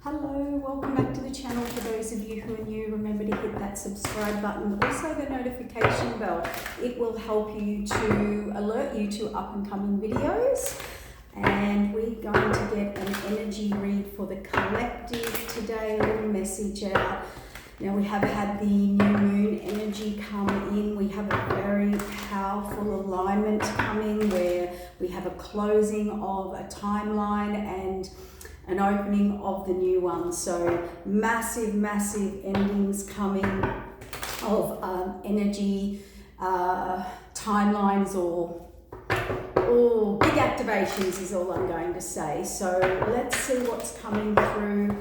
Hello, welcome back to the channel. For those of you who are new, remember to hit that subscribe button, also the notification bell. It will help you to alert you to up and coming videos. And we're going to get an energy read for the collective today, a little message out. Now we have had the new moon energy come in. We have a very powerful alignment coming where we have a closing of a timeline and an opening of the new one. So massive endings coming of energy timelines or big activations is all I'm going to say. So let's see what's coming through.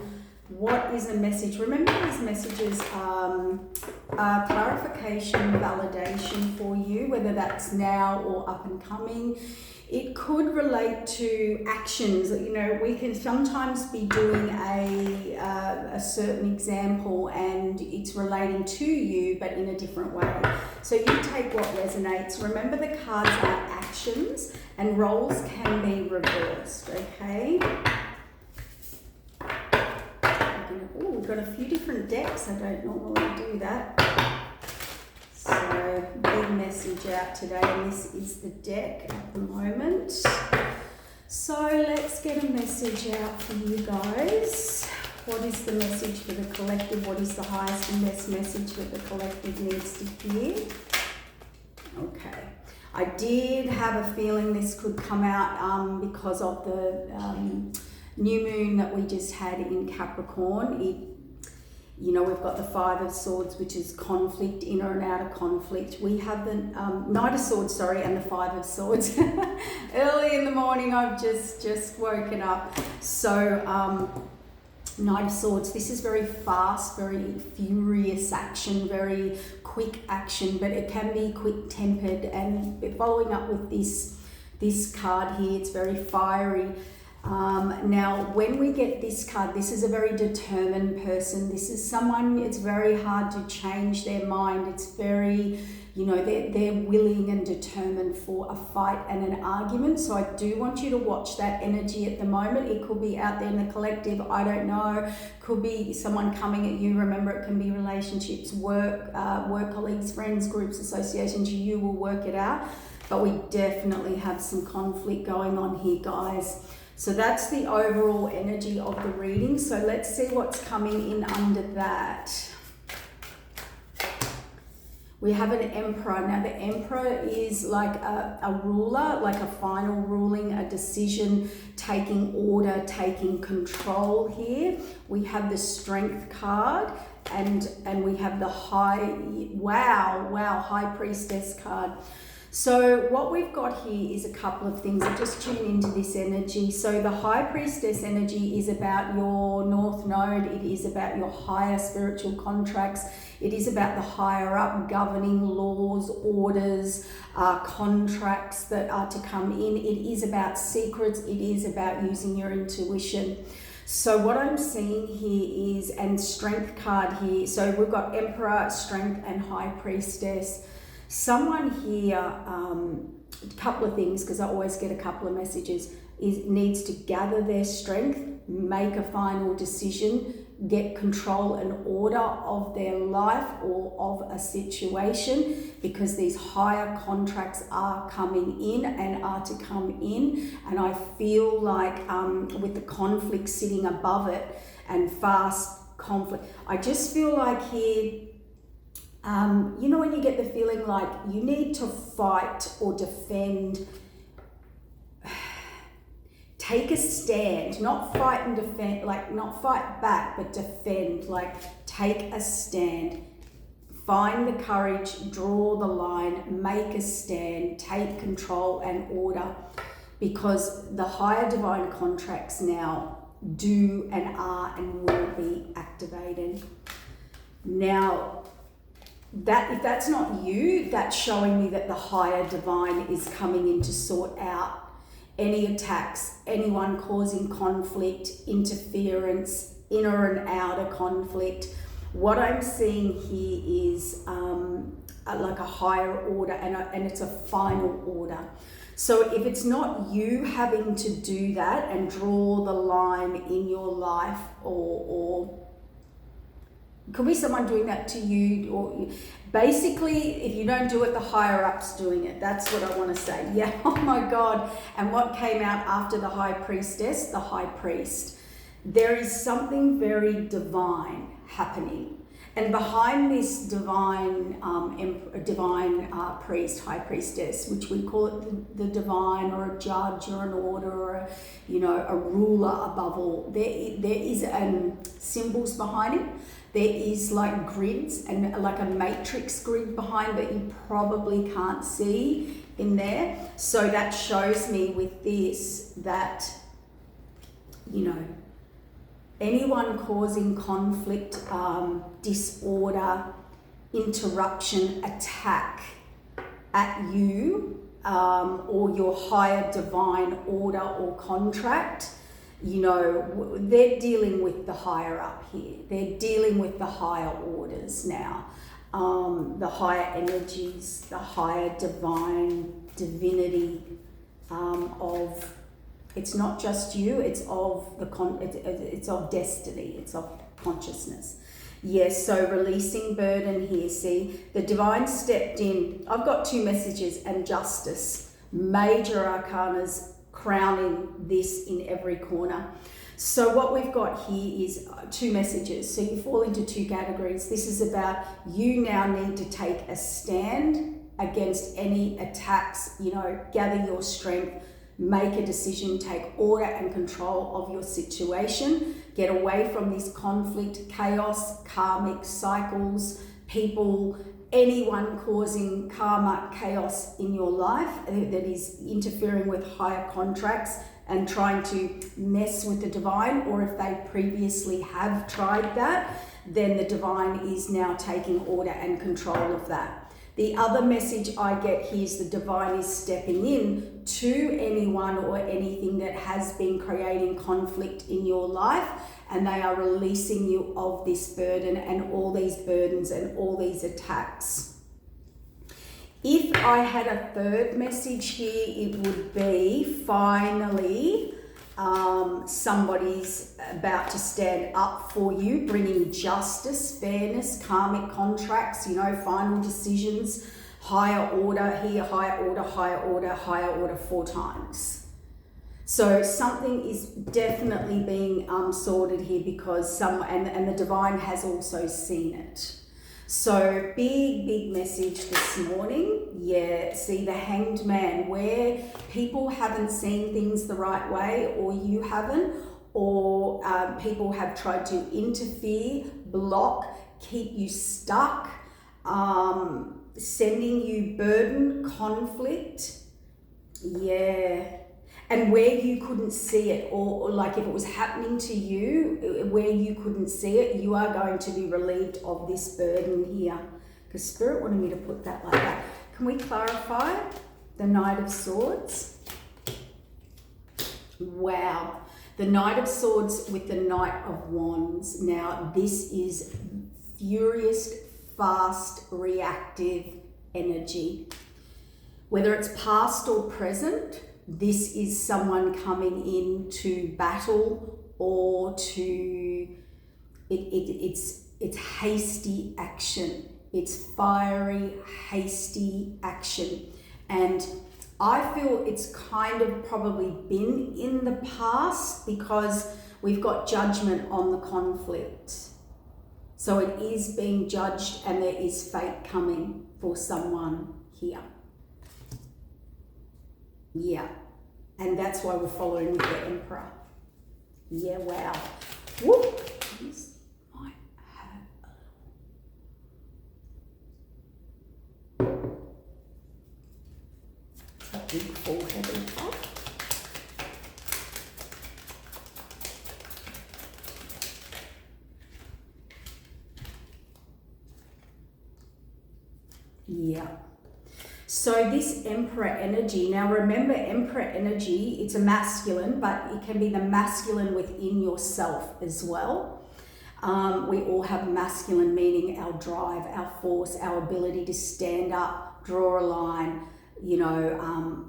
What is a message? Remember, these messages are clarification, validation for you, whether that's now or up and coming. It could relate to actions. You know, we can sometimes be doing a certain example and it's relating to you, but in a different way. So you take what resonates. Remember, the cards are actions and roles can be reversed, okay? Oh, we've got a few different decks. I don't normally do that. So, big message out today, and this is the deck at the moment. So, let's get a message out for you guys. What is the message for the collective? What is the highest and best message that the collective needs to hear? Okay. I did have a feeling this could come out because of the new moon that we just had in Capricorn. You know, we've got the Five of Swords, which is conflict, inner and outer conflict. We have the Knight of Swords, and the Five of Swords. Early in the morning, I've just woken up. So, Knight of Swords, this is very fast, very furious action, very quick action, but it can be quick-tempered. And following up with this card here, it's very fiery. Now, when we get this card, this is a very determined person. This is someone, it's very hard to change their mind. It's very, you know, they're willing and determined for a fight and an argument. So I do want you to watch that energy at the moment. It could be out there in the collective, I don't know. Could be someone coming at you. Remember, it can be relationships, work colleagues, friends, groups, associations. You will work it out. But we definitely have some conflict going on here, guys. So that's the overall energy of the reading. So let's see what's coming in under that. We have an Emperor. Now the Emperor is like a ruler, like a final ruling, a decision, taking order, taking control here. We have the Strength card and we have the High Priestess card. So what we've got here is a couple of things. I'll just tune into this energy. So the High Priestess energy is about your North Node. It is about your higher spiritual contracts. It is about the higher up governing laws, orders, contracts that are to come in. It is about secrets. It is about using your intuition. So what I'm seeing here is, and Strength card here. So we've got Emperor, Strength, and High Priestess. Someone here, a couple of things, because I always get a couple of messages, needs to gather their strength, make a final decision, get control and order of their life or of a situation, because these higher contracts are coming in and are to come in. And I feel like with the conflict sitting above it and fast conflict, I just feel like here, you know, when you get the feeling like you need to fight or defend, take a stand, not fight and defend, like not fight back, but defend, like take a stand, find the courage, draw the line, make a stand, take control and order, because the higher divine contracts now do and are and will be activated. Now, that if that's not you, that's showing me that the higher divine is coming in to sort out any attacks, anyone causing conflict, interference, inner and outer conflict. What I'm seeing here is like a higher order, and it's a final order. So if it's not you having to do that and draw the line in your life, or it could be someone doing that to you, or basically if you don't do it, the higher up's doing it. That's what I want to say. Yeah, oh my God. And what came out after the high priestess? The high priest. There is something very divine happening. And behind this divine priest, high priestess, which we call it the divine, or a judge, or an order, or a ruler above all, there is symbols behind it. There is like grids and like a matrix grid behind that you probably can't see in there. So that shows me with this that, anyone causing conflict, disorder, interruption, attack at you, or your higher divine order or contract, they're dealing with the higher up here. They're dealing with the higher orders now, the higher energies, the higher divinity of. It's not just you, it's of it's of destiny, it's of consciousness. Yes, so releasing burden here. See, the divine stepped in. I've got 2 messages, and justice, major arcanas crowning this in every corner. So what we've got here is 2 messages. So you fall into 2 categories. This is about you now need to take a stand against any attacks, gather your strength, make a decision, take order and control of your situation, get away from this conflict, chaos, karmic cycles, people, anyone causing karma, chaos in your life that is interfering with higher contracts and trying to mess with the divine, or if they previously have tried that, then the divine is now taking order and control of that. The other message I get here is the divine is stepping in to anyone or anything that has been creating conflict in your life, and they are releasing you of this burden and all these burdens and all these attacks. If I had a third message here, it would be finally somebody's about to stand up for you, bringing justice, fairness, karmic contracts, final decisions, higher order here, higher order, higher order, higher order 4 times. So something is definitely being sorted here because and the divine has also seen it. So big message this morning. Yeah, see the Hanged Man, where people haven't seen things the right way, or you haven't, or people have tried to interfere, block, keep you stuck, sending you burden, conflict. Yeah. And where you couldn't see it, or like if it was happening to you, where you couldn't see it, you are going to be relieved of this burden here. Because Spirit wanted me to put that like that. Can we clarify the Knight of Swords? Wow. The Knight of Swords with the Knight of Wands. Now, this is furious, fast, reactive energy. Whether it's past or present, this is someone coming in to battle or to, it's hasty action. It's fiery, hasty action. And I feel it's kind of probably been in the past because we've got judgment on the conflict. So it is being judged and there is fate coming for someone here. Yeah, and that's why we're following with the Emperor. Yeah, wow. Whoop. This might have a big forehead on top. Yeah. So this Emperor energy, now remember Emperor energy, it's a masculine, but it can be the masculine within yourself as well. We all have masculine, meaning our drive, our force, our ability to stand up, draw a line,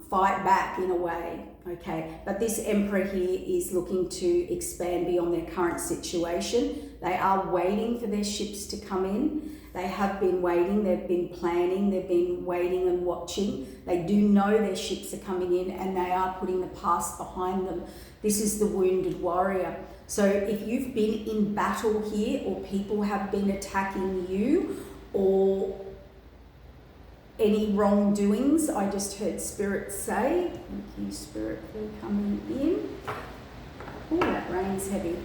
fight back in a way, okay? But this Emperor here is looking to expand beyond their current situation. They are waiting for their ships to come in. They have been waiting, they've been planning, they've been waiting and watching. They do know their ships are coming in and they are putting the past behind them. This is the wounded warrior. So if you've been in battle here, or people have been attacking you, or any wrongdoings, I just heard Spirit say, thank you Spirit for coming in. Oh, that rain's heavy.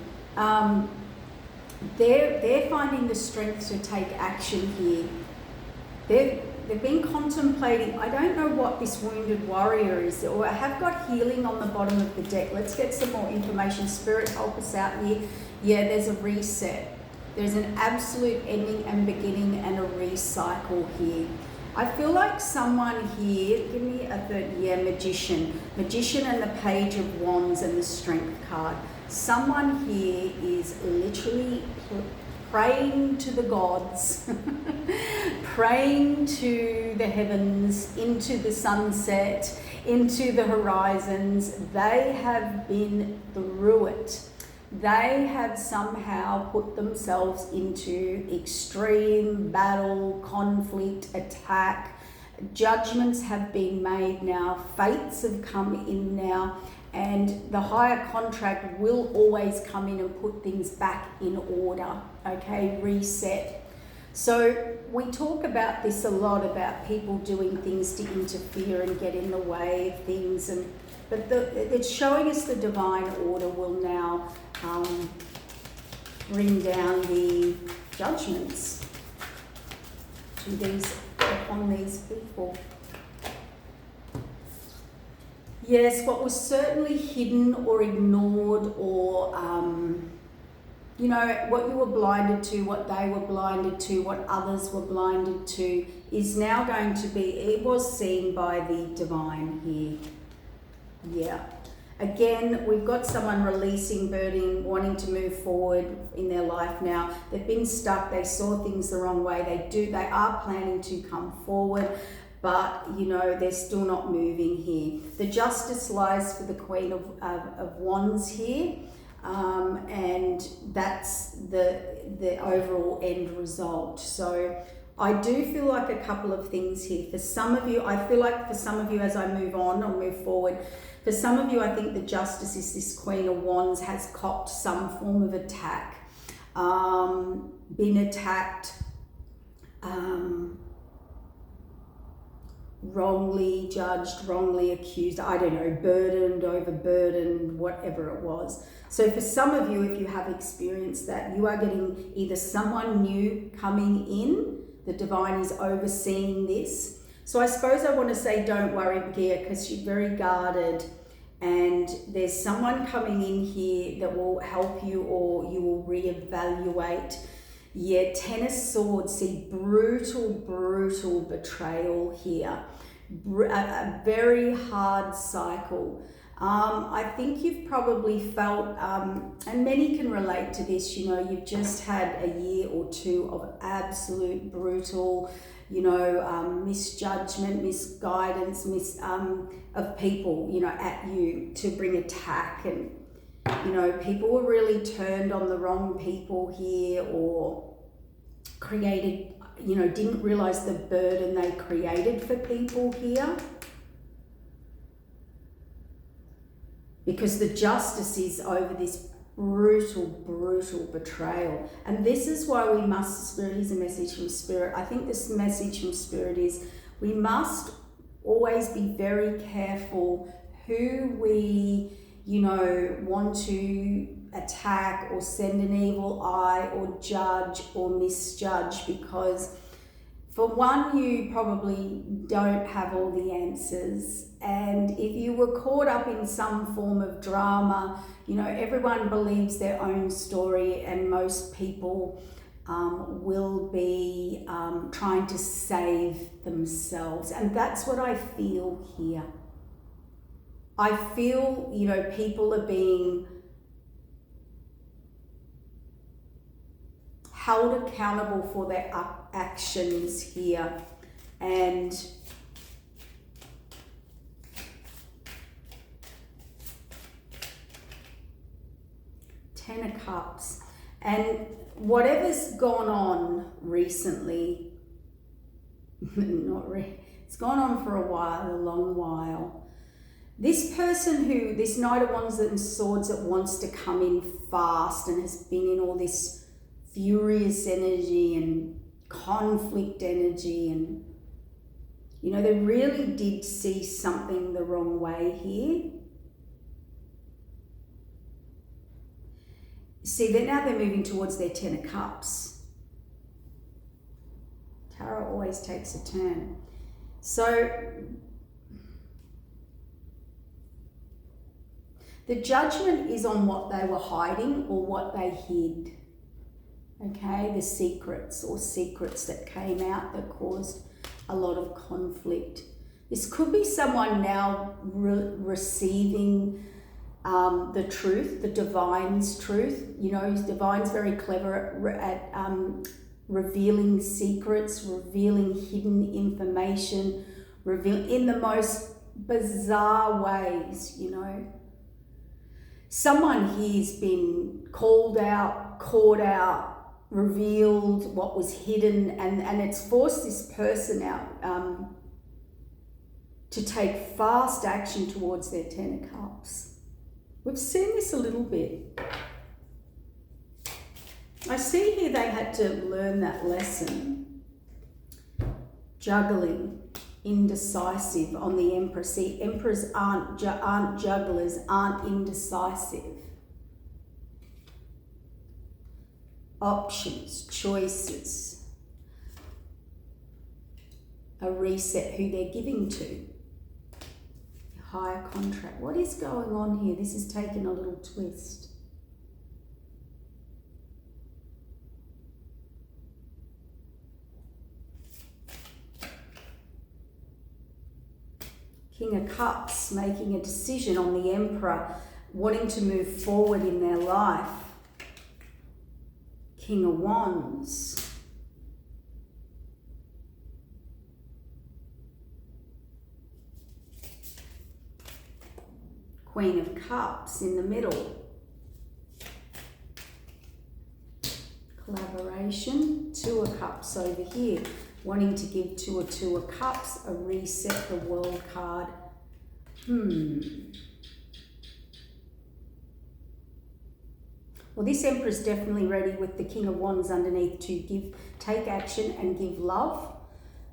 They're finding the strength to take action here. They've been contemplating, I don't know what this wounded warrior is, or I have got healing on the bottom of the deck. Let's get some more information. Spirit, help us out here. Yeah, there's a reset. There's an absolute ending and beginning and a recycle here. I feel like someone here, give me a third, yeah, Magician. Magician and the Page of Wands and the Strength card. Someone here is literally praying to the gods, praying to the heavens, into the sunset, into the horizons. They have been through it. They have somehow put themselves into extreme battle, conflict, attack. Judgments have been made now. Fates have come in now. And the higher contract will always come in and put things back in order, okay, reset. So we talk about this a lot, about people doing things to interfere and get in the way of things, but it's showing us the divine order will now bring down the judgments upon these people. Yes, what was certainly hidden or ignored, or what you were blinded to, what they were blinded to, what others were blinded to, is now going to be, it was seen by the divine here. Yeah. Again, we've got someone releasing, burdening, wanting to move forward in their life now. They've been stuck, they saw things the wrong way, they are planning to come forward, but they're still not moving here. The justice lies for the Queen of Wands here, and that's the overall end result. So I do feel like a couple of things here. For some of you, I feel like for some of you, as I move on or move forward, for some of you, I think the justice is this Queen of Wands has copped some form of attack, been attacked, wrongly judged, wrongly accused, I don't know, burdened, overburdened, whatever it was. So for some of you, if you have experienced that, you are getting either someone new coming in, the divine is overseeing this. So I suppose I want to say don't worry, Gia, because you're very guarded, and there's someone coming in here that will help you, or you will reevaluate. Yeah, Ten of Swords, see, brutal betrayal here. A very hard cycle. I think you've probably felt, and many can relate to this, you've just had a year or two of absolute brutal, misjudgment, misguidance, of people, at you to bring attack, and people were really turned on the wrong people here, or created, didn't realize the burden they created for people here. Because the justice is over this brutal betrayal. And this is why we must, Spirit, here's a message from Spirit. I think this message from Spirit is we must always be very careful who we, want to attack or send an evil eye or judge or misjudge, because for one, you probably don't have all the answers. And if you were caught up in some form of drama, everyone believes their own story, and most people will be trying to save themselves. And that's what I feel here. I feel, people are being held accountable for their actions here. And Ten of Cups. And whatever's gone on recently, it's gone on for a while, a long while. This person who, this Knight of Wands and Swords that wants to come in fast and has been in all this furious energy and conflict energy, and you know, they really did see something the wrong way here. See, now they're moving towards their Ten of Cups. Tarot always takes a turn. So the judgment is on what they were hiding or what they hid. Okay, the secrets or secrets that came out that caused a lot of conflict. This could be someone now receiving the truth, the divine's truth. You know, divine's very clever at revealing secrets, revealing hidden information, in the most bizarre ways, you know. Someone here's been called out, caught out, revealed what was hidden, and it's forced this person out to take fast action towards their Ten of Cups. We've seen this a little bit. I see here they had to learn that lesson. Juggling, indecisive on the Empress. See, Emperors aren't jugglers, aren't indecisive. Options, choices. A reset who they're giving to. Higher contract. What is going on here? This is taking a little twist. King of Cups making a decision on the Emperor, wanting to move forward in their life. King of Wands. Queen of Cups in the middle. Collaboration. Two of Cups over here. Wanting to give to a Two of Cups a reset, the World card. Well, this Emperor's definitely ready with the King of Wands underneath to take action and give love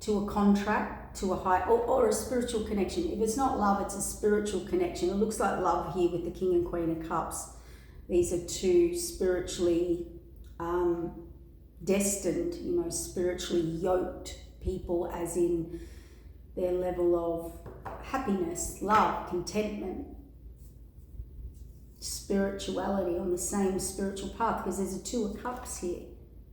to a contract, to a high, or a spiritual connection. If it's not love, it's a spiritual connection. It looks like love here with the King and Queen of Cups. These are two spiritually destined, you know, spiritually yoked people, as in their level of happiness, love, contentment, spirituality, on the same spiritual path, because there's a Two of Cups here,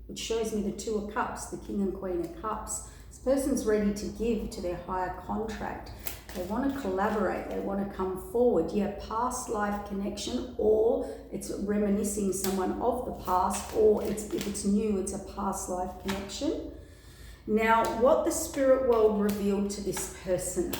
which shows me the Two of Cups, the King and Queen of Cups. This person's ready to give to their higher contract. They want to collaborate, they want to come forward. Yeah, past life connection, or it's reminiscing someone of the past, or if it's new, it's a past life connection. Now, what the spirit world revealed to this person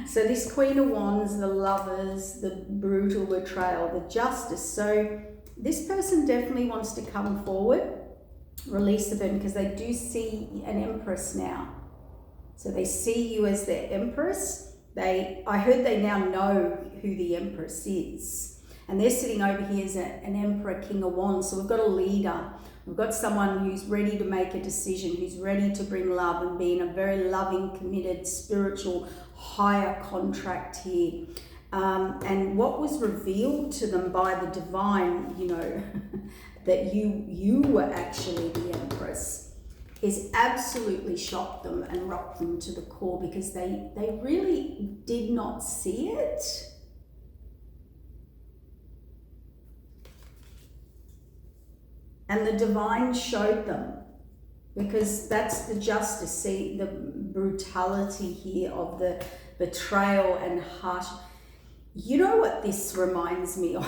so this Queen of Wands, the Lovers, the brutal betrayal, the Justice. So this person definitely wants to come forward, release the burden, because they do see an Empress now. So they see you as their Empress. I heard they now know who the Empress is. And they're sitting over here as an Emperor, King of Wands. So we've got a leader. We've got someone who's ready to make a decision, who's ready to bring love and be in a very loving, committed, spiritual, higher contract here. And what was revealed to them by the divine, you know, that you were actually the Empress, is absolutely shocked them and rocked them to the core, because they really did not see it. And the divine showed them, because that's the justice. See, the brutality here of the betrayal and harsh. You know what this reminds me of?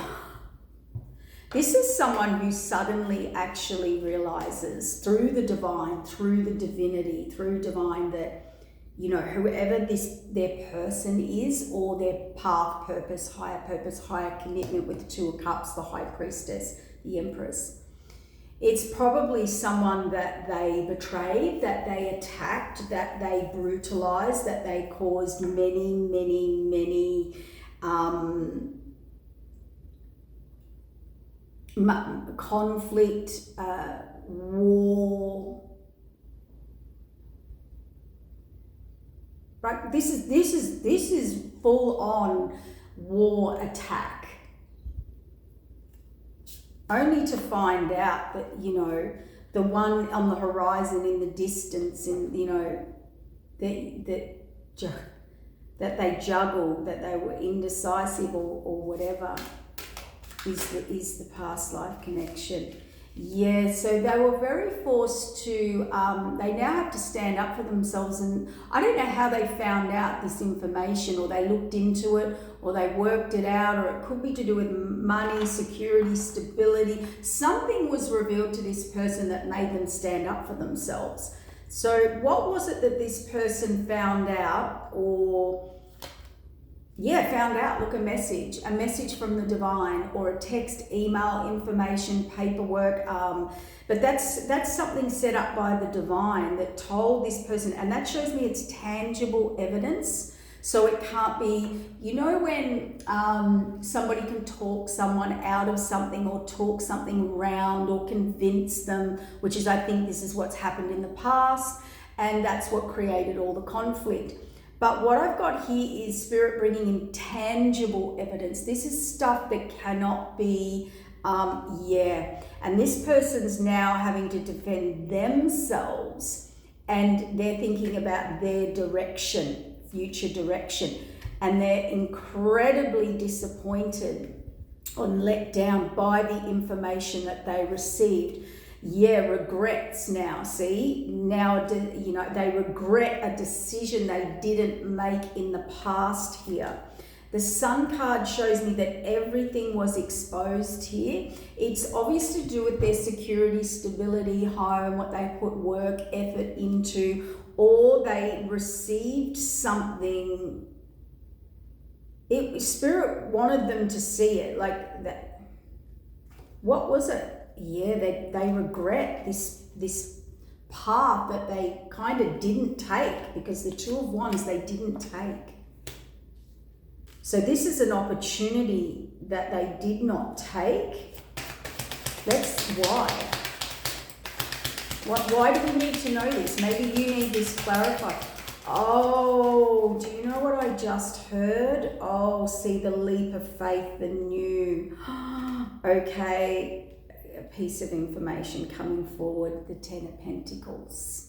This is someone who suddenly actually realizes through the divine, through the divinity, through divine, that, whoever their person is, or their path, purpose, higher commitment with the Two of Cups, the High Priestess, the Empress. It's probably someone that they betrayed, that they attacked, that they brutalized, that they caused many conflict, war. Right? This is full on war attack. Only to find out that, the one on the horizon in the distance, and, that they juggled, that they were indecisive or whatever, is the past life connection. Yeah, so they were very forced to, they now have to stand up for themselves, and I don't know how they found out this information, or they looked into it, or they worked it out, or it could be to do with money, security, stability. Something was revealed to this person that made them stand up for themselves. So what was it that this person found out, look, a message from the divine, or a text, email, information, paperwork, but that's something set up by the divine that told this person, and that shows me it's tangible evidence. So it can't be, when somebody can talk someone out of something, or talk something around, or convince them, which is, I think this is what's happened in the past, and that's what created all the conflict. But what I've got here is Spirit bringing in tangible evidence. This is stuff that cannot be, and this person's now having to defend themselves, and they're thinking about their direction, future direction, and they're incredibly disappointed and let down by the information that they received. Regrets now, see? Now, they regret a decision they didn't make in the past here. The Sun card shows me that everything was exposed here. It's obvious to do with their security, stability, home, what they put work, effort into, or they received something. Spirit wanted them to see it like that. What was it? They regret this path that they kind of didn't take, because the Two of Wands they didn't take. So this is an opportunity that they did not take. That's why. Why do we need to know this? Maybe you need this clarified. Oh, do you know what I just heard? Oh, see, the leap of faith, the new. Okay. A piece of information coming forward, the Ten of Pentacles.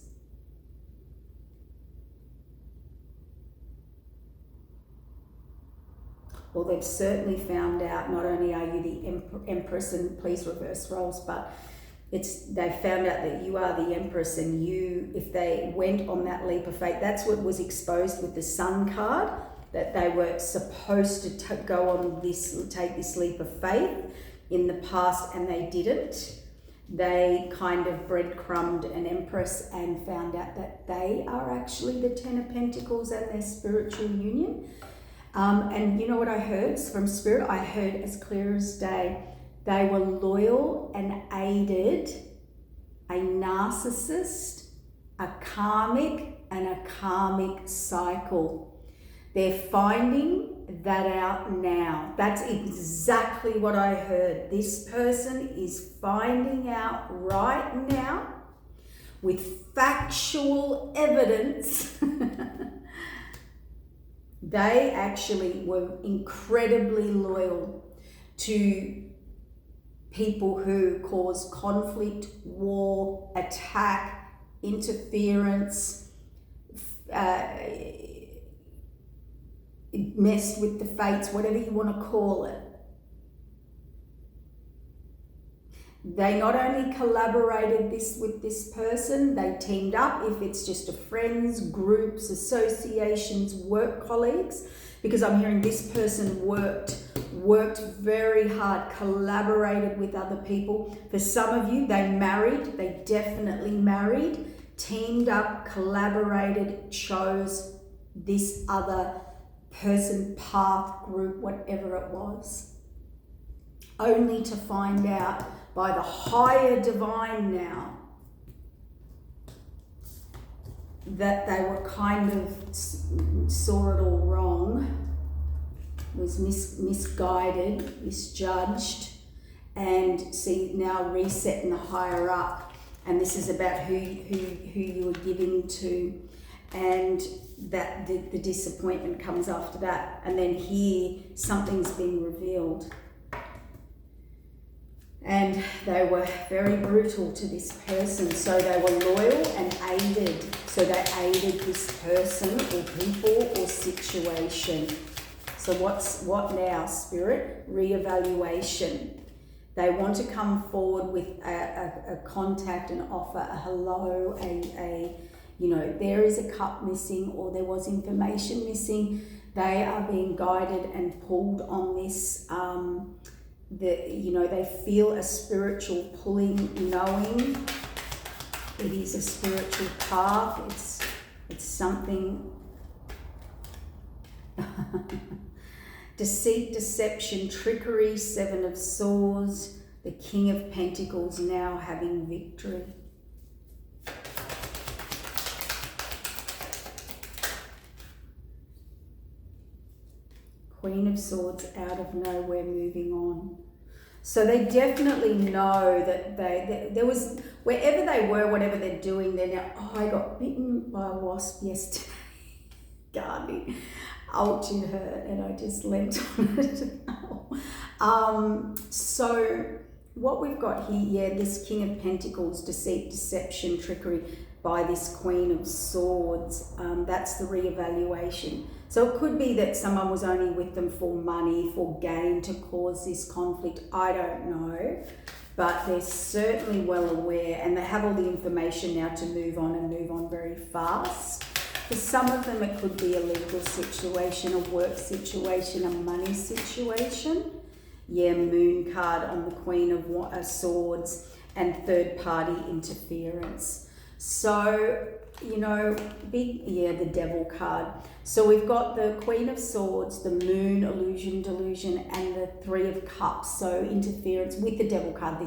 Well, they've certainly found out, not only are you the Empress, and please reverse roles, but they found out that you are the Empress, and if they went on that leap of faith, that's what was exposed with the Sun card, that they were supposed to go on take this leap of faith in the past, and they didn't. They kind of breadcrumbed an Empress and found out that they are actually the Ten of Pentacles and their spiritual union. And you know what I heard from Spirit? I heard as clear as day, they were loyal and aided a narcissist, a karmic, and a karmic cycle. They're finding that out now. That's exactly what I heard. This person is finding out right now with factual evidence. They actually were incredibly loyal to people who cause conflict, war, attack, interference, messed with the fates, whatever you want to call it. They not only collaborated with this person, they teamed up, if it's just a friends, groups, associations, work colleagues, because I'm hearing this person worked very hard, collaborated with other people. For some of you, they definitely married teamed up, collaborated, chose this other person, path, group, whatever it was, only to find out by the higher divine now that they were kind of saw it all wrong, was misguided, misjudged, and see now resetting the higher up. And this is about who you were giving to, and that the disappointment comes after that. And then here something's been revealed. And they were very brutal to this person. So they were loyal and aided. So they aided this person or people or situation. So what now, Spirit? Reevaluation. They want to come forward with a contact, an offer, a hello, there is a cup missing or there was information missing. They are being guided and pulled on this. They feel a spiritual pulling, knowing it is a spiritual path. It's something. Deceit, deception, trickery, 7 of Swords, the King of Pentacles now having victory. Queen of Swords out of nowhere, moving on. So they definitely know that there was, wherever they were, whatever they're doing, they're now, I got bitten by a wasp yesterday, gardening. Ouch, it hurt, and I just leant on it. So what we've got here, this King of Pentacles, deceit, deception, trickery by this Queen of Swords, that's the reevaluation. So it could be that someone was only with them for money, for gain, to cause this conflict. I don't know, but they're certainly well aware, and they have all the information now to move on very fast. For some of them, it could be a legal situation, a work situation, a money situation. Yeah, Moon card on the Queen of Swords, and third-party interference. So, the Devil card. So we've got the Queen of Swords, the Moon, illusion, delusion, and the 3 of Cups. So interference with the Devil card.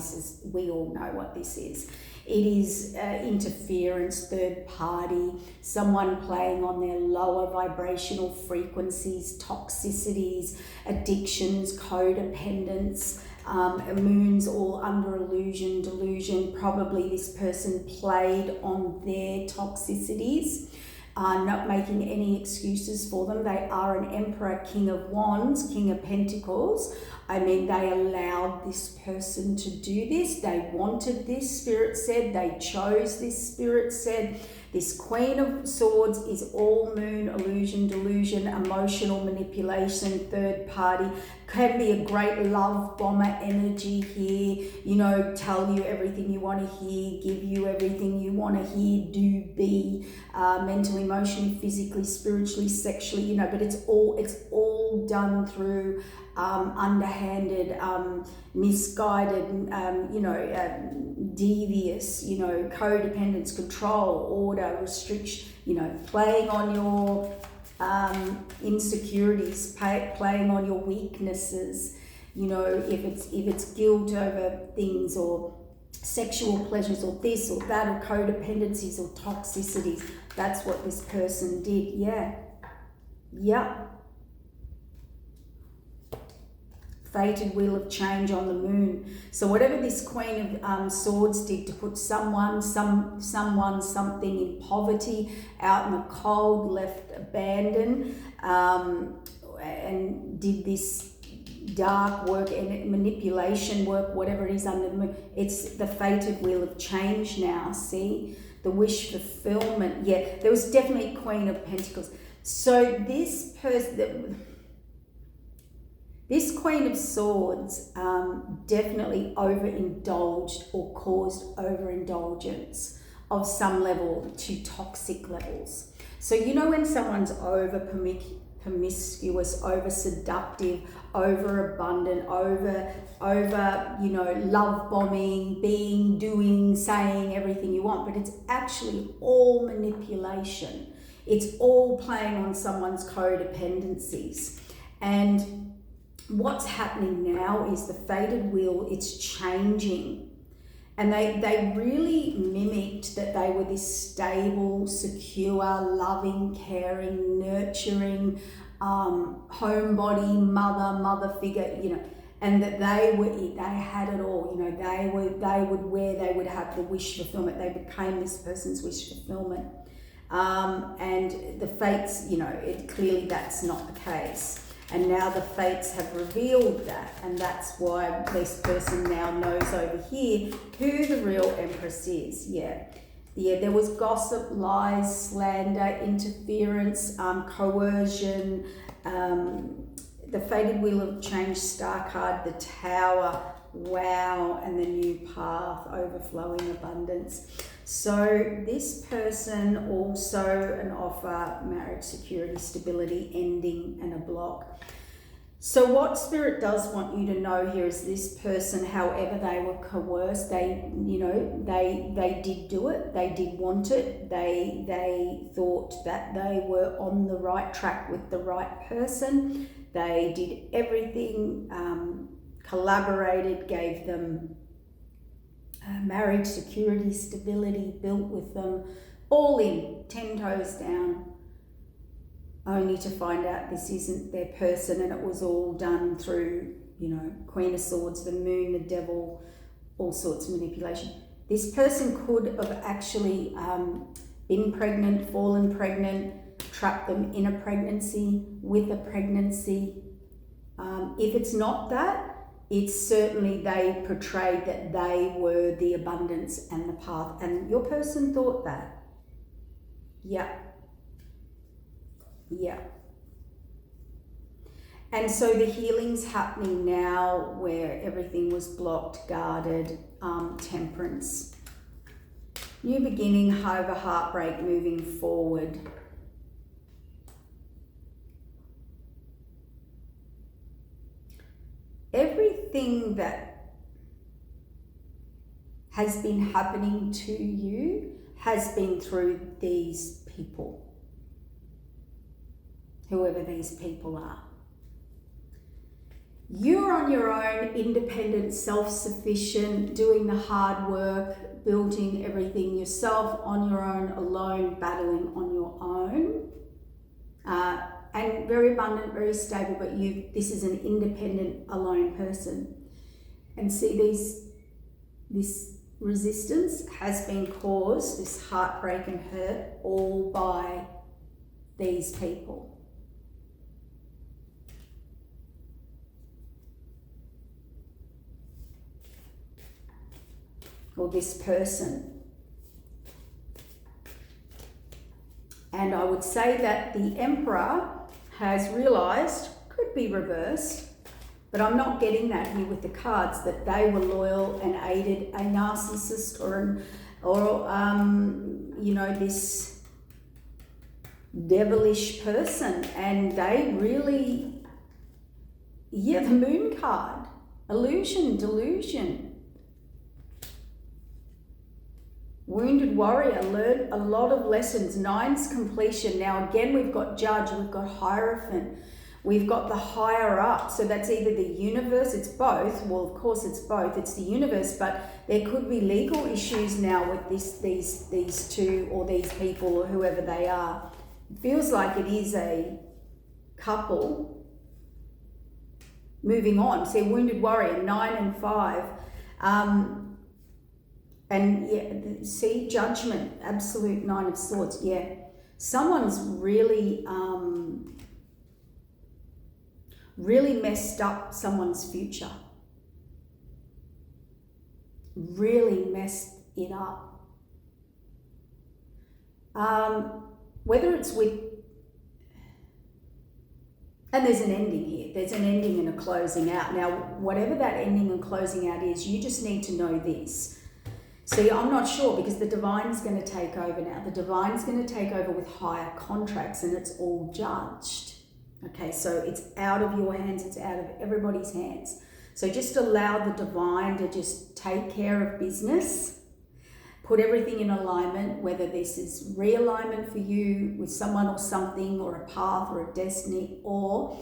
We all know what this is. It is interference, third party, someone playing on their lower vibrational frequencies, toxicities, addictions, codependence, moons all under illusion, delusion. Probably this person played on their toxicities, not making any excuses for them. They are an Emperor, King of Wands, King of Pentacles. I mean, they allowed this person to do this. They wanted this, Spirit said. They chose this, Spirit said. This Queen of Swords is all moon, illusion, delusion, emotional manipulation, third party. Can be a great love bomber energy here. Tell you everything you want to hear, give you everything you want to hear, do, be, mentally, emotionally, physically, spiritually, sexually, but it's all done through underhanded, misguided, devious, codependence, control, order, restriction, playing on your insecurities, playing on your weaknesses, if it's guilt over things or sexual pleasures or this or that or codependencies or toxicities. That's what this person did. Yeah. Fated wheel of change on the moon. So whatever this Queen of Swords did to put someone, something in poverty, out in the cold, left abandoned, and did this dark work and manipulation work, whatever it is under the moon. It's the fated wheel of change now, see? The wish fulfillment. Yeah, there was definitely Queen of Pentacles. So this person... This Queen of Swords definitely overindulged or caused overindulgence of some level to toxic levels. So when someone's over promiscuous, over seductive, over abundant, over love bombing, doing, saying everything you want, but it's actually all manipulation. It's all playing on someone's codependencies. And what's happening now is the fated wheel, it's changing. And they really mimicked that they were this stable, secure, loving, caring, nurturing, homebody, mother figure, and that they had it all, they would have the wish fulfillment. They became this person's wish fulfillment. And the fates, clearly that's not the case. And now the fates have revealed that, and that's why this person now knows over here who the real Empress is. Yeah, there was gossip, lies, slander, interference, coercion, the fated wheel of change star card, the Tower, wow, and the new path, overflowing abundance. So this person also an offer, marriage, security, stability, ending, and a block. So what Spirit does want you to know here is this person, however they were coerced, they did do it, they did want it, they thought that they were on the right track with the right person, they did everything, collaborated, gave them marriage, security, stability, built with them, all in, 10 toes down, only to find out this isn't their person, and it was all done through, Queen of Swords, the Moon, the Devil, all sorts of manipulation. This person could have actually been pregnant, fallen pregnant, trapped them in a pregnancy, with a pregnancy. If it's not that, it's certainly they portrayed that they were the abundance and the path, and your person thought that. Yeah. And so the healing's happening now where everything was blocked, guarded, temperance. New beginning, however, heartbreak, moving forward. Everything that has been happening to you has been through these people, whoever these people are. You're on your own, independent, self-sufficient, doing the hard work, building everything yourself on your own, alone, battling on your own. And very abundant, very stable, but this is an independent, alone person. And see, this resistance has been caused, this heartbreak and hurt, all by these people. Or this person. And I would say that the Emperor has realised, could be reversed, but I'm not getting that here with the cards, that they were loyal and aided a narcissist or this devilish person, and they really, the Moon card, illusion, delusion. Wounded warrior, learned a lot of lessons. 9's completion. Now again, we've got judge, we've got hierophant, we've got the higher up. So that's either the universe, it's both. Well, of course it's both. It's the universe, but there could be legal issues now with these two or these people or whoever they are. It feels like it is a couple moving on. See, wounded warrior, 9 and 5. And see, judgment, absolute 9 of Swords. Someone's really messed up someone's future, really messed it up. Whether it's with, and there's an ending here, there's an ending and a closing out. Now, whatever that ending and closing out is, you just need to know this. See, I'm not sure, because the Divine's going to take over now. The Divine's going to take over with higher contracts, and it's all judged, Okay, so it's out of your hands, it's out of everybody's hands. So just allow the divine to just take care of business. Put everything in alignment, whether this is realignment for you with someone or something, or a path or a destiny, or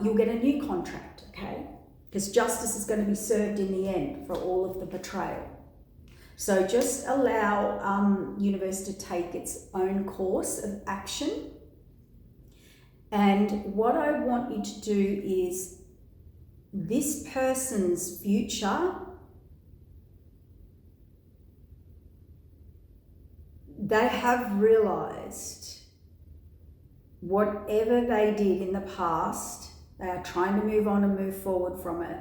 you'll get a new contract, okay? Because justice is going to be served in the end for all of the betrayal. So just allow universe to take its own course of action. And what I want you to do is, this person's future, they have realized whatever they did in the past, they are trying to move on and move forward from it.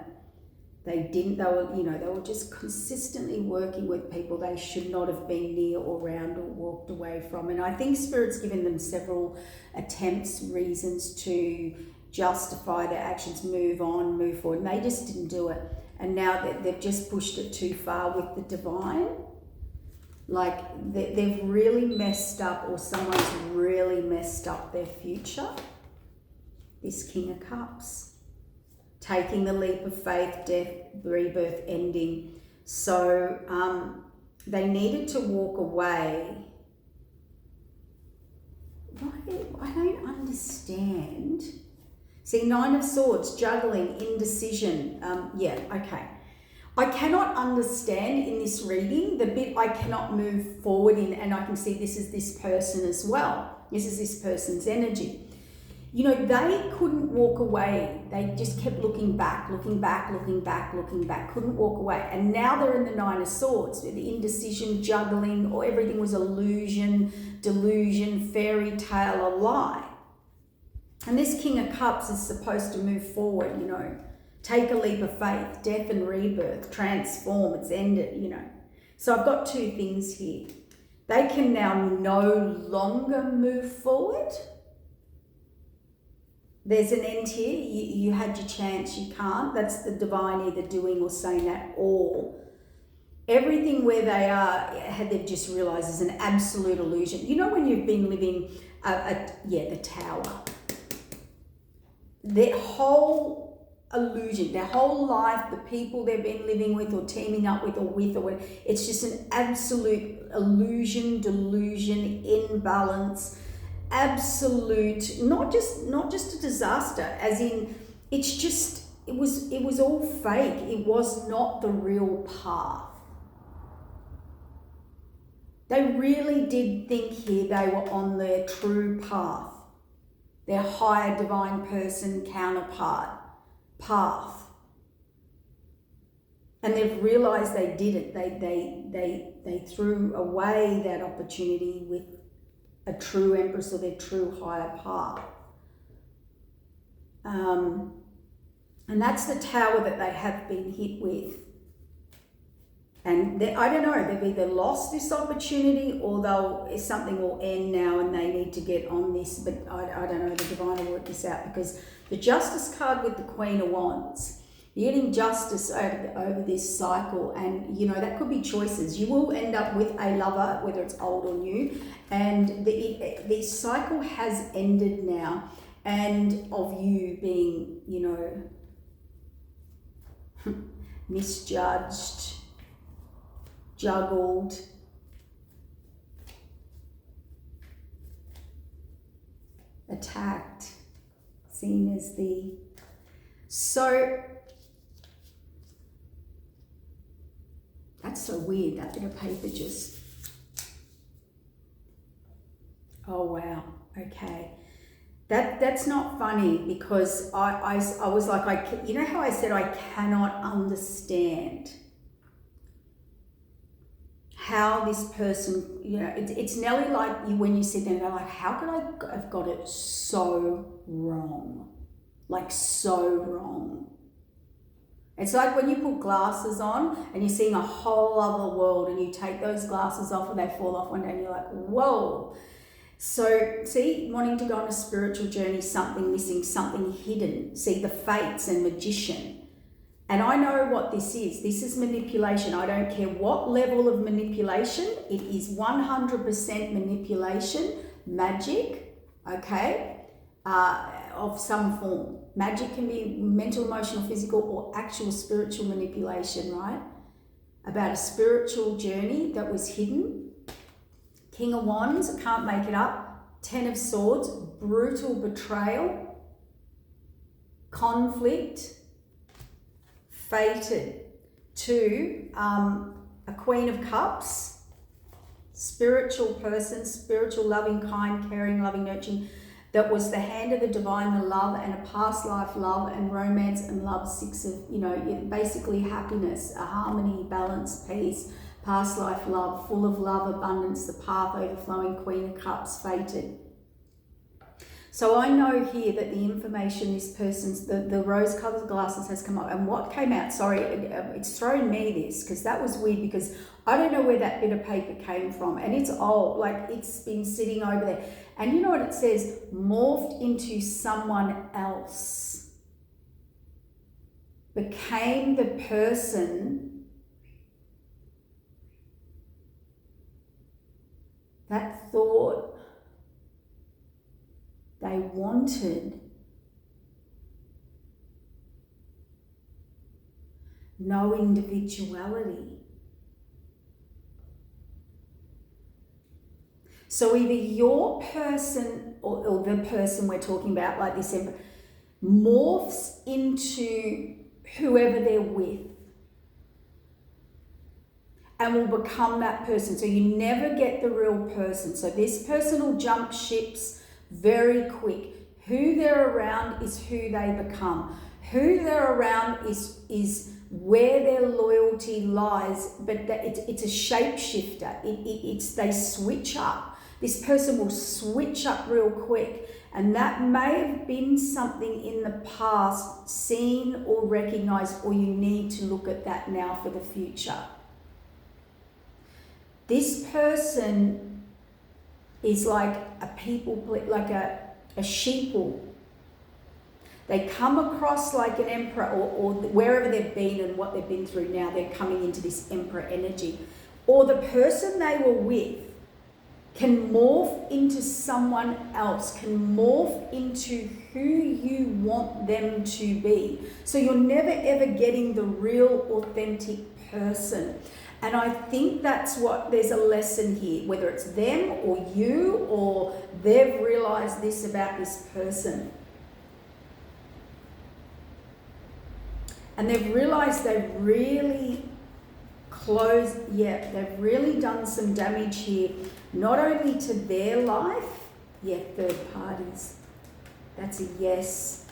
They were just consistently working with people they should not have been near or around or walked away from. And I think Spirit's given them several attempts, reasons to justify their actions, move on, move forward. And they just didn't do it. And now they've just pushed it too far with the divine. Like they've really messed up, or someone's really messed up their future. This King of Cups. Taking the leap of faith, death, rebirth, ending. So they needed to walk away. I don't understand. See, Nine of Swords, juggling, indecision. Okay. I cannot understand in this reading the bit I cannot move forward in, and I can see this is this person as well. This is this person's energy. You know, they couldn't walk away. They just kept looking back, couldn't walk away. And now they're in the Nine of Swords, with the indecision, juggling, or everything was illusion, delusion, fairy tale, a lie. And this King of Cups is supposed to move forward, you know, take a leap of faith, death and rebirth, transform, it's ended, you know. So I've got two things here. They can now no longer move forward. There's an end here. You had your chance, you can't. That's the divine either doing or saying that, or everything where they are, they've just realised is an absolute illusion. You know when you've been living, the tower. Their whole illusion, their whole life, the people they've been living with or teaming up with or whatever, it's just an absolute illusion, delusion, imbalance. Absolute, not just a disaster, as in it was all fake. It was not the real path. They really did think here they were on their true path, their higher divine person counterpart path. And they've realized they didn't. They threw away that opportunity with a true empress or their true higher path. And that's the tower that they have been hit with. And I don't know, they've either lost this opportunity or something will end now and they need to get on this. But I don't know, the divine will work this out, because the Justice card with the Queen of Wands, you're getting justice over this cycle, and you know that could be choices. You will end up with a lover, whether it's old or new, and the cycle has ended now, and of you being, you know, misjudged, juggled, attacked, seen as the... So that's so weird, that bit of paper just... Oh, wow. Okay. That's not funny, because I was like, you know how I said I cannot understand how this person, you know, it's nearly like you, when you sit there and go like, how could I have got it so wrong? Like so wrong. It's like when you put glasses on and you're seeing a whole other world, and you take those glasses off and they fall off one day and you're like, whoa. So see, wanting to go on a spiritual journey, something missing, something hidden. See, the fates and magician. And I know what this is. This is manipulation. I don't care what level of manipulation. It is 100% manipulation, magic, okay? of some form. Magic can be mental, emotional, physical, or actual spiritual manipulation, right? About a spiritual journey that was hidden. King of Wands, can't make it up. 10 of Swords, brutal betrayal, conflict, fated. 2, a Queen of Cups, spiritual person, spiritual, loving, kind, caring, loving, nurturing, that was the hand of the divine, the love, and a past life love and romance and love. 6 of, basically happiness, a harmony, balance, peace, past life love, full of love, abundance, the path overflowing, Queen of Cups, fated. So I know here that the information this person's, the rose-coloured glasses has come up, and what came out, sorry, it's thrown me this, because that was weird, because I don't know where that bit of paper came from, and it's old, like it's been sitting over there. And you know what it says? Morphed into someone else. Became the person that thought they wanted. No individuality. So either your person or the person we're talking about, like this, morphs into whoever they're with and will become that person. So you never get the real person. So this person will jump ships very quick. Who they're around is who they become. Who they're around is where their loyalty lies, but it's a shapeshifter. They switch up. This person will switch up real quick, and that may have been something in the past seen or recognized, or you need to look at that now for the future. This person is like a like a sheeple. They come across like an emperor, or wherever they've been and what they've been through, now they're coming into this emperor energy. Or the person they were with can morph into someone else, can morph into who you want them to be. So you're never ever getting the real authentic person. And I think that's what, there's a lesson here, whether it's them or you, or they've realized this about this person. And they've realized they've really they've really done some damage here, not only to their life, third parties. That's a yes.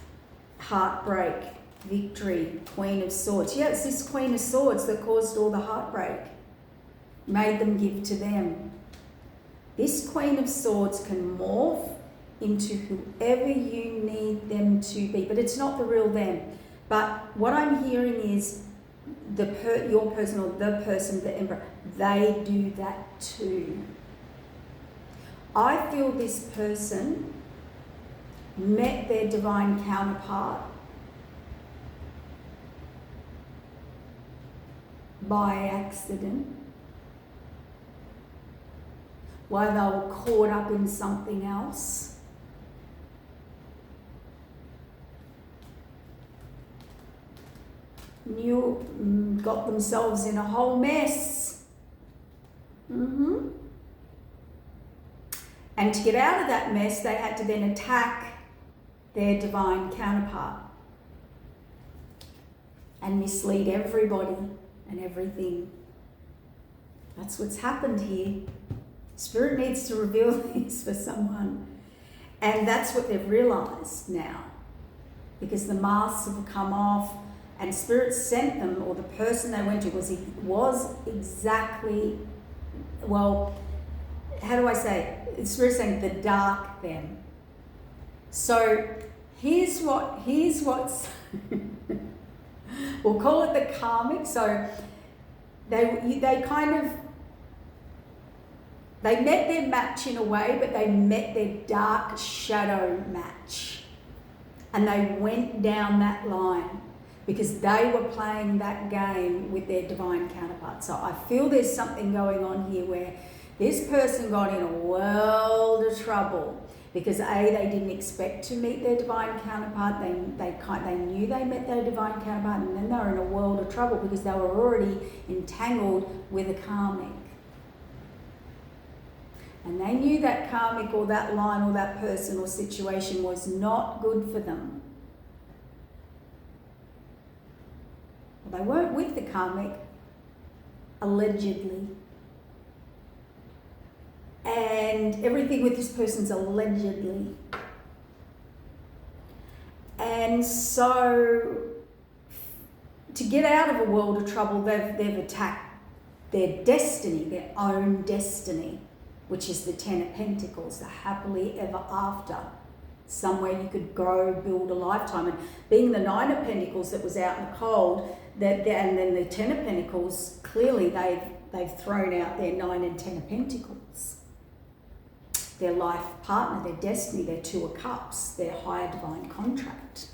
Heartbreak, victory, Queen of Swords. Yeah, it's this Queen of Swords that caused all the heartbreak, made them give to them. This Queen of Swords can morph into whoever you need them to be, but it's not the real them. But what I'm hearing is your person, or the person, the emperor, they do that too. I feel this person met their divine counterpart by accident, while they were caught up in something else. Got themselves in a whole mess. And to get out of that mess, they had to then attack their divine counterpart and mislead everybody and everything. That's what's happened here. Spirit needs to reveal this for someone. And that's what they've realized now, because the masks have come off. And Spirit sent them, or the person they went to was exactly, well, how do I say? Spirit saying the dark them. So here's what's we'll call it the karmic. So they met their match in a way, but they met their dark shadow match, and they went down that line, because they were playing that game with their divine counterpart. So I feel there's something going on here where this person got in a world of trouble, Because A, they didn't expect to meet their divine counterpart. They knew they met their divine counterpart, and then they were in a world of trouble because they were already entangled with a karmic. And they knew that karmic or that line or that person or situation was not good for them. Well, they weren't with the karmic, allegedly. And everything with this person's allegedly. And so, to get out of a world of trouble, they've attacked their destiny, their own destiny, which is the Ten of Pentacles, the happily ever after. Somewhere you could go build a lifetime. And being the Nine of Pentacles that was out in the cold, and then the Ten of Pentacles, clearly they've thrown out their Nine and Ten of Pentacles. Their life partner, their destiny, their Two of Cups, their higher divine contract.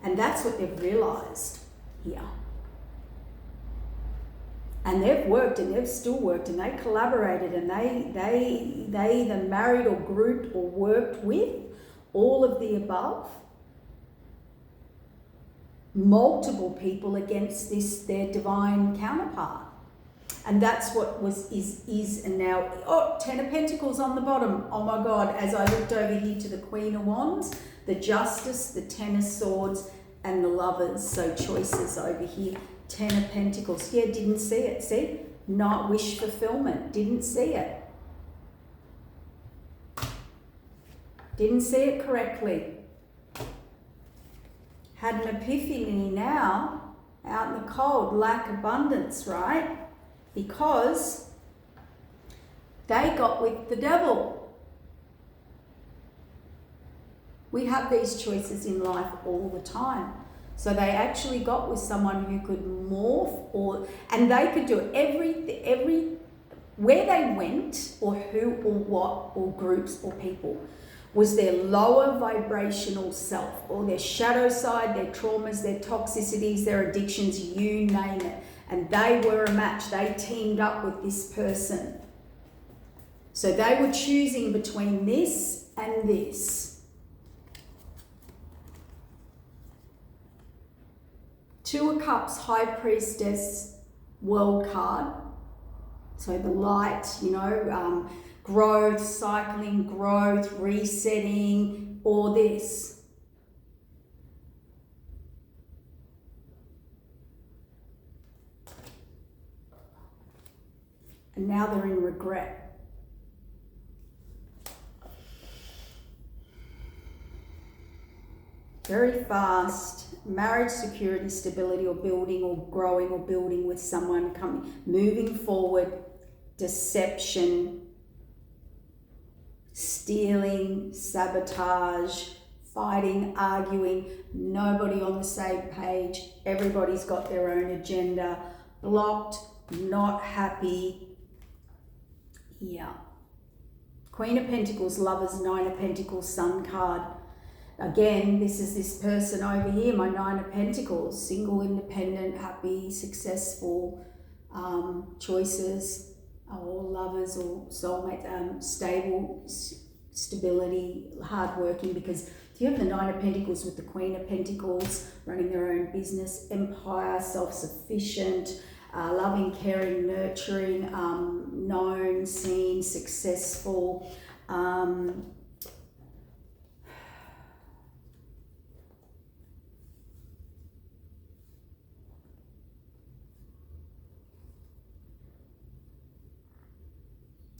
And that's what they've realised here. And they've worked and they've still worked and they collaborated and they either married or grouped or worked with all of the above. Multiple people against their divine counterpart. And that's what is and now, Ten of Pentacles on the bottom. Oh my God, as I looked over here to the Queen of Wands, the Justice, the Ten of Swords, and the Lovers. So choices over here. Ten of Pentacles. Yeah, didn't see it. See? Not wish fulfillment. Didn't see it. Didn't see it correctly. Had an epiphany now, out in the cold, lack abundance, right? Because they got with the devil. We have these choices in life all the time. So they actually got with someone who could morph and they could do it where they went or who or what or groups or people was their lower vibrational self or their shadow side, their traumas, their toxicities, their addictions, you name it. And they were a match. They teamed up with this person. So they were choosing between this and this. Two of Cups, High Priestess, World card. So the light, growth, cycling, growth, resetting, or this. And now they're in regret. Very fast. Marriage, security, stability, or building or growing or building with someone, moving forward, deception, stealing, sabotage, fighting, arguing, nobody on the same page, everybody's got their own agenda, blocked, not happy. Yeah. Queen of Pentacles, Lovers, Nine of Pentacles, Sun card. Again, this is this person over here, my Nine of Pentacles, single, independent, happy, successful, choices, or lovers or soulmates, stable, stability, hardworking, because you have the Nine of Pentacles with the Queen of Pentacles, running their own business, empire, self-sufficient, loving, caring, nurturing, known, seen, successful,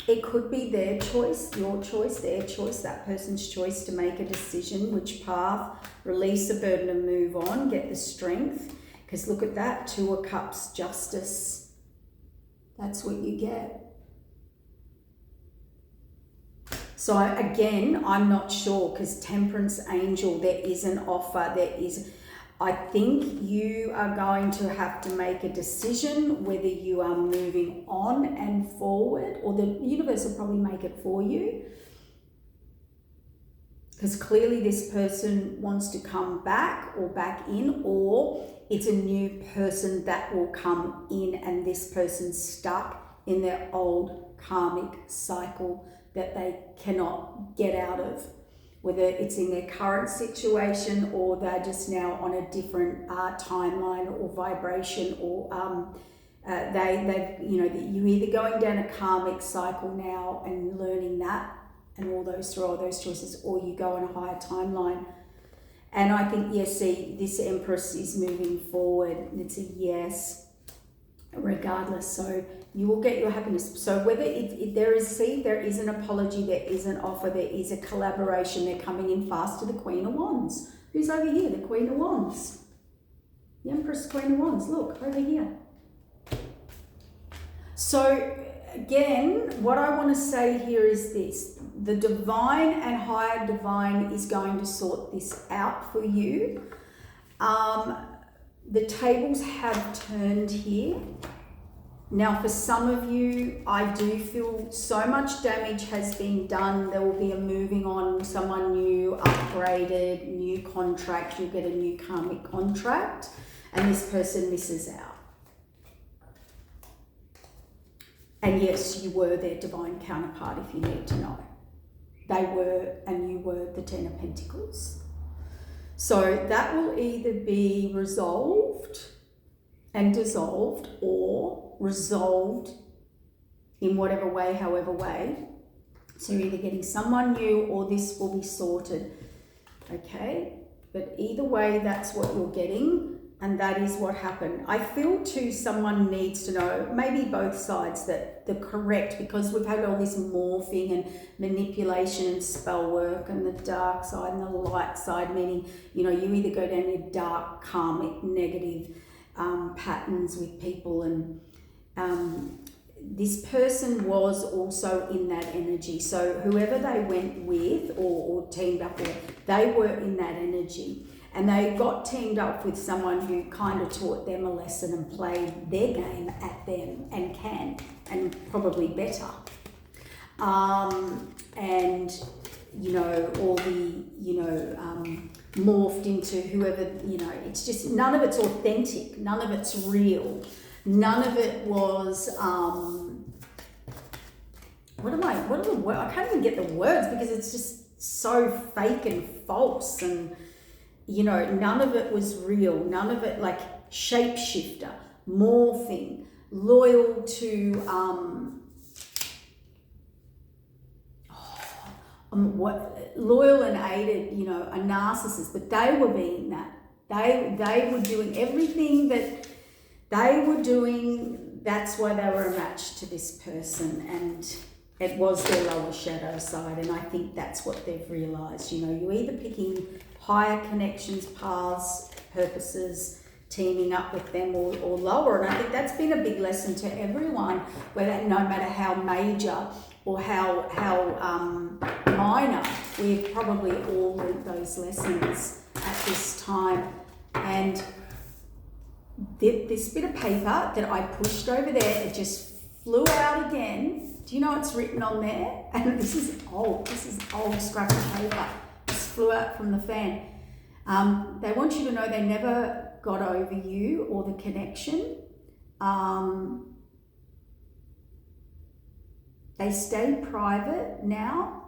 it could be their choice, your choice, their choice, that person's choice to make a decision, which path, release the burden and move on, get the strength. Because look at that, Two of Cups, Justice. That's what you get. So again, I'm not sure because Temperance, Angel, there is an offer, I think you are going to have to make a decision whether you are moving on and forward, or the universe will probably make it for you. Because clearly this person wants to come back or back in, or it's a new person that will come in and this person's stuck in their old karmic cycle, that they cannot get out of, whether it's in their current situation or they're just now on a different timeline or vibration, or you're either going down a karmic cycle now and learning that and all those choices, or you go on a higher timeline. And I think, yes, see, this Empress is moving forward. It's a yes, regardless. So you will get your happiness. So whether there is an apology, there is an offer, there is a collaboration, they're coming in fast to the Queen of Wands. Who's over here? The Queen of Wands. The Empress, Queen of Wands. Look, over here. So again, what I want to say here is this. The divine and higher divine is going to sort this out for you. The tables have turned here. Now, for some of you, I do feel so much damage has been done. There will be a moving on, someone new, upgraded, new contract. You'll get a new karmic contract, and this person misses out. And yes, you were their divine counterpart, if you need to know. They were, and you were the Ten of Pentacles. So that will either be resolved and dissolved, or resolved in whatever way, however way. So you're either getting someone new or this will be sorted. Okay? But either way, that's what you're getting. And that is what happened. I feel too someone needs to know, maybe both sides, that the correct, because we've had all this morphing and manipulation and spell work and the dark side and the light side, meaning, you know, you either go down your dark, karmic, negative patterns with people, and this person was also in that energy. So whoever they went with or teamed up with, they were in that energy. And they got teamed up with someone who kind of taught them a lesson and played their game at them, and can, and probably better. And, you know, all the, you know, morphed into whoever, you know, it's just, none of it's authentic. None of it's real. None of it was, what are the words? I can't even get the words because it's just so fake and false, and, you know, none of it was real. None of it, like shapeshifter, morphing, loyal to loyal and aided, you know, a narcissist. But they were being that. They were doing everything that they were doing. That's why they were a match to this person, and it was their lower shadow side. And I think that's what they've realised. You know, you're either picking higher connections, paths, purposes, teaming up with them, or lower. And I think that's been a big lesson to everyone, whether, no matter how major or how minor, we've probably all learned those lessons at this time. And this bit of paper that I pushed over there, it just flew out again. Do you know what's written on there? And this is old scrap of paper. Flew out from the fan. They want you to know they never got over you or the connection. They stay private now.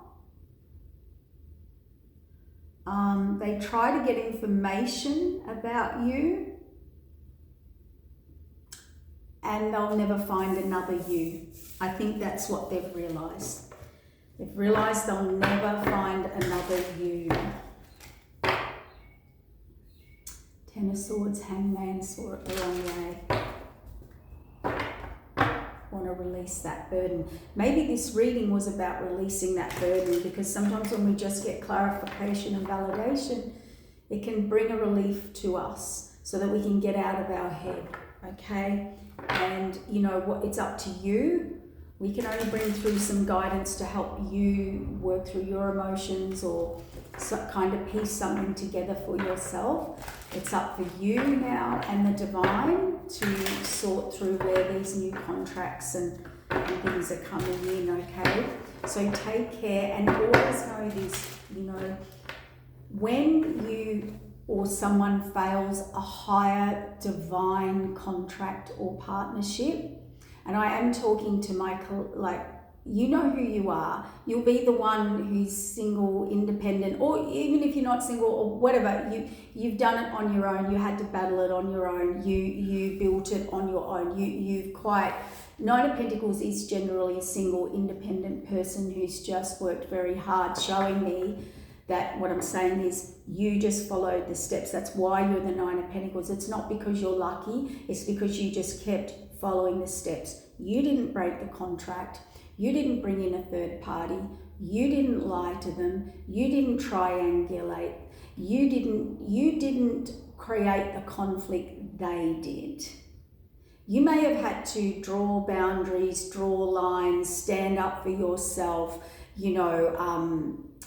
They try to get information about you, and they'll never find another you. I think that's what they've realised. They've realised they'll never find another you. Ten of Swords, Hangman, saw it the wrong way. Want to release that burden. Maybe this reading was about releasing that burden, because sometimes when we just get clarification and validation, it can bring a relief to us so that we can get out of our head, okay? And you know what? It's up to you. We can only bring through some guidance to help you work through your emotions, or kind of piece something together for yourself. It's up for you now and the divine to sort through where these new contracts and things are coming in, okay? So take care, and always know this, you know, when you or someone fails a higher divine contract or partnership, and I am talking to my You know who you are. You'll be the one who's single, independent, or even if you're not single or whatever, you've done it on your own. You had to battle it on your own. You built it on your own. Nine of Pentacles is generally a single, independent person who's just worked very hard, showing me that what I'm saying is you just followed the steps. That's why you're the Nine of Pentacles. It's not because you're lucky. It's because you just kept following the steps. You didn't break the contract. You didn't bring in a third party. You didn't lie to them. You didn't triangulate. You didn't create the conflict. They did. You may have had to draw boundaries, draw lines, stand up for yourself, be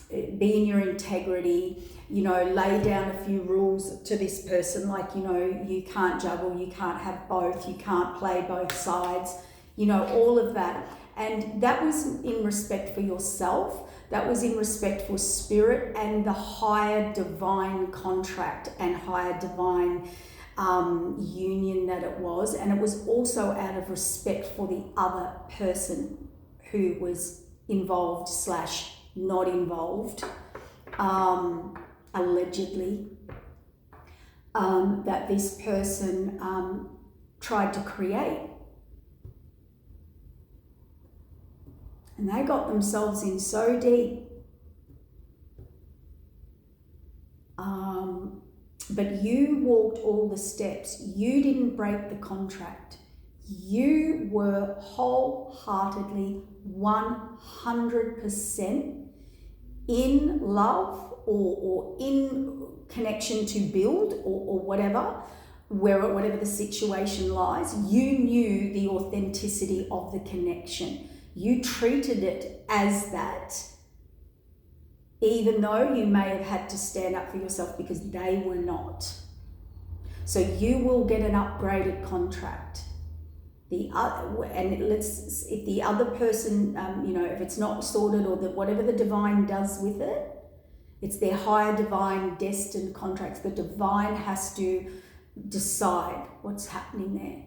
in your integrity, lay down a few rules to this person, like, you can't juggle, you can't have both, you can't play both sides, all of that. And that was in respect for yourself. That was in respect for spirit and the higher divine contract and higher divine union that it was. And it was also out of respect for the other person who was involved / not involved, allegedly, that this person tried to create. And they got themselves in so deep. But you walked all the steps. You didn't break the contract. You were wholeheartedly 100% in love or in connection to build or whatever, whatever the situation lies. You knew the authenticity of the connection. You treated it as that, even though you may have had to stand up for yourself because they were not. So you will get an upgraded contract. If the other person, if it's not sorted or whatever the divine does with it, it's their higher divine destined contracts. The divine has to decide what's happening there.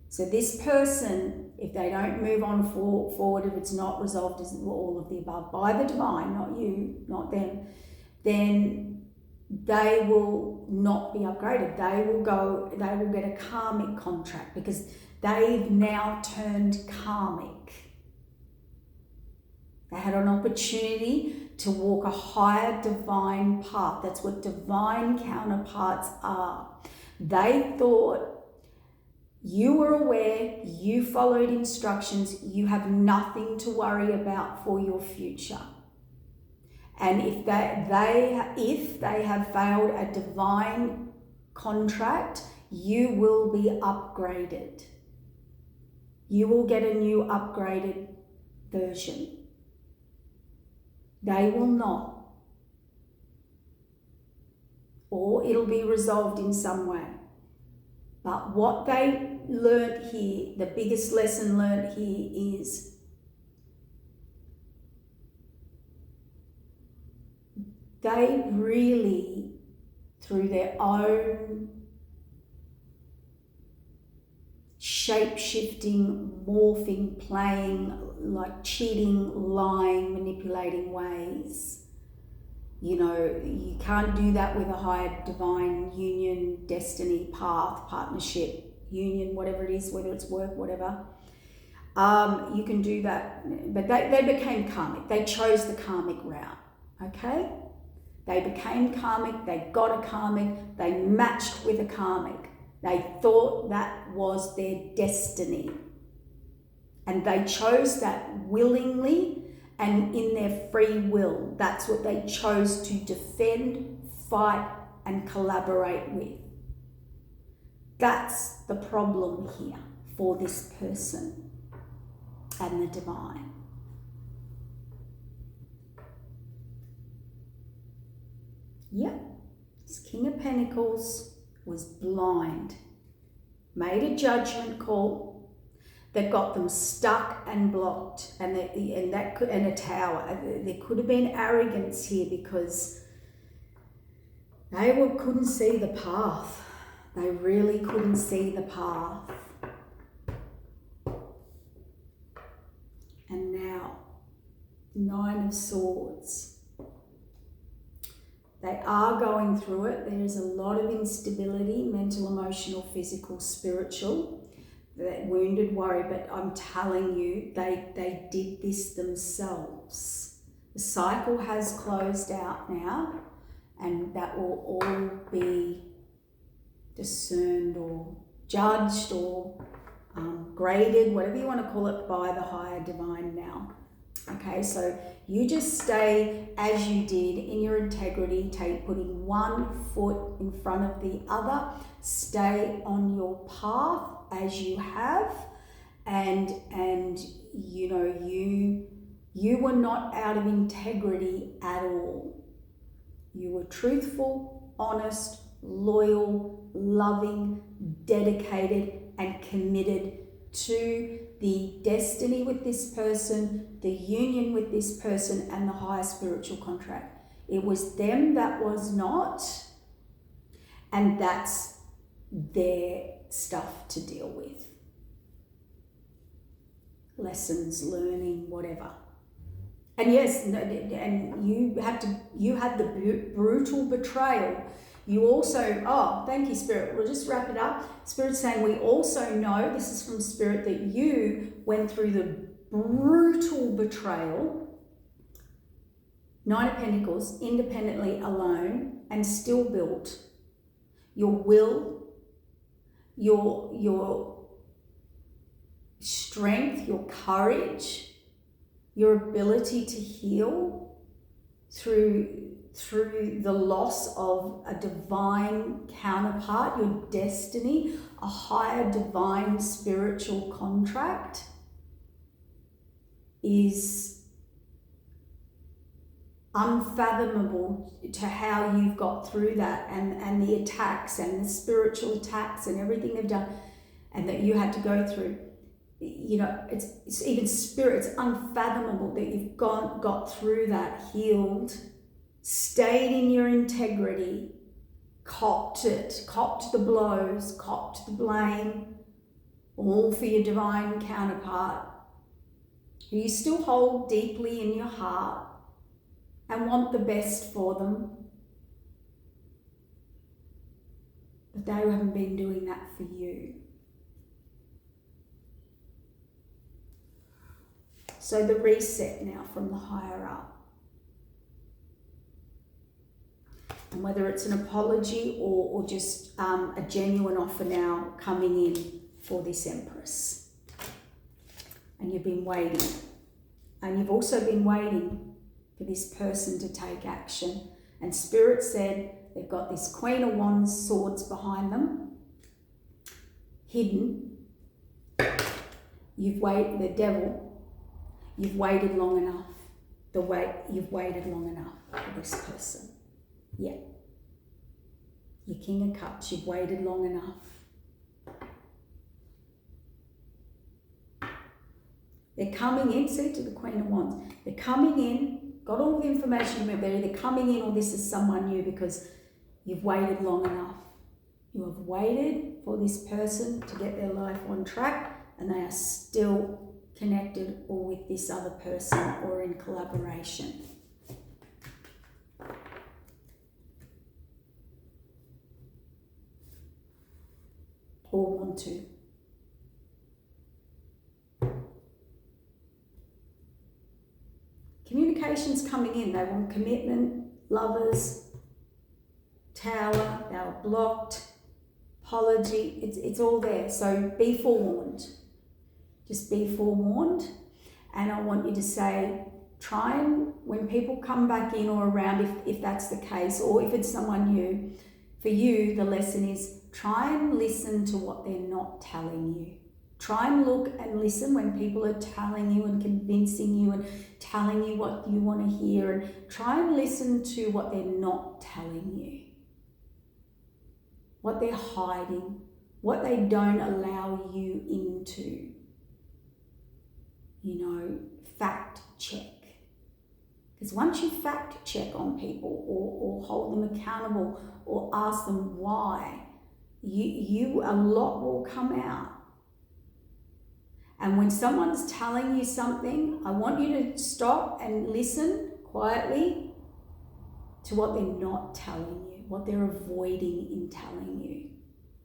So this person, if they don't move on forward, if it's not resolved as all of the above by the divine, not you, not them, then they will not be upgraded. They will get a karmic contract because they've now turned karmic. They had an opportunity to walk a higher divine path. That's what divine counterparts are. They thought you were aware, you followed instructions, you have nothing to worry about for your future. And if they have failed a divine contract, you will be upgraded. You will get a new upgraded version. They will not. Or it'll be resolved in some way. But what they learned here, the biggest lesson learned here is they really, through their own shape-shifting, morphing, playing, like cheating, lying, manipulating ways. You can't do that with a higher divine union, destiny, path, partnership, union, whatever it is, whether it's work, whatever. You can do that, but they became karmic. They chose the karmic route, okay? They became karmic, they got a karmic, they matched with a karmic. They thought that was their destiny. And they chose that willingly and in their free will. That's what they chose to defend, fight, and collaborate with. That's the problem here for this person and the divine. Yep, this King of Pentacles was blind, made a judgment call that got them stuck and blocked, and a tower. There could have been arrogance here because they couldn't see the path. They really couldn't see the path. And now Nine of Swords. They are going through it. There's a lot of instability, mental, emotional, physical, spiritual, that wounded, worry, but I'm telling you, they did this themselves. The cycle has closed out now, and that will all be discerned or judged or graded, whatever you want to call it, by the higher divine now. Okay, so you just stay as you did in your integrity, putting one foot in front of the other, stay on your path as you have, and you know, you were not out of integrity at all. You were truthful, honest, loyal, loving, dedicated, and committed to the destiny with this person, the union with this person, and the higher spiritual contract. It was them that was not, and that's their stuff to deal with. Lessons, learning, whatever. And yes, and you had the brutal betrayal. You also, oh, thank you, Spirit. We'll just wrap it up. Spirit's saying we also know, this is from Spirit, that you went through the brutal betrayal, Nine of Pentacles, independently, alone, and still built your will, your strength, your courage, your ability to heal through the loss of a divine counterpart, your destiny, a higher divine spiritual contract, is unfathomable to how you've got through that, and the attacks and the spiritual attacks and everything they've done and that you had to go through. You know, it's even Spirit, it's unfathomable that you've got through that, healed, stayed in your integrity, copped the blows, copped the blame, all for your divine counterpart, who you still hold deeply in your heart and want the best for them. But they haven't been doing that for you. So the reset now from the higher up. And whether it's an apology or just a genuine offer now coming in for this Empress. And you've been waiting. And you've also been waiting for this person to take action. And Spirit said they've got this Queen of Wands swords behind them, hidden. You've waited, the devil, you've waited long enough. You've waited long enough for this person. Yeah. Your King of Cups, you've waited long enough. They're coming in, see, to the Queen of Wands. They're coming in, got all the information, they're either coming in or this is someone new because you've waited long enough. You have waited for this person to get their life on track, and they are still connected or with this other person or in collaboration. Or want to. Communication's coming in. They want commitment, lovers, Tower, they were blocked, apology, it's all there. So be forewarned. Just be forewarned. And I want you to say, try and, when people come back in or around, if that's the case, or if it's someone new, for you, the lesson is try and listen to what they're not telling you. Try and look and listen when people are telling you and convincing you and telling you what you want to hear, and try and listen to what they're not telling you. What they're hiding, what they don't allow you into. You know, fact check. Because once you fact check on people or hold them accountable or ask them why, a lot will come out. And when someone's telling you something, I want you to stop and listen quietly to what they're not telling you, what they're avoiding in telling you.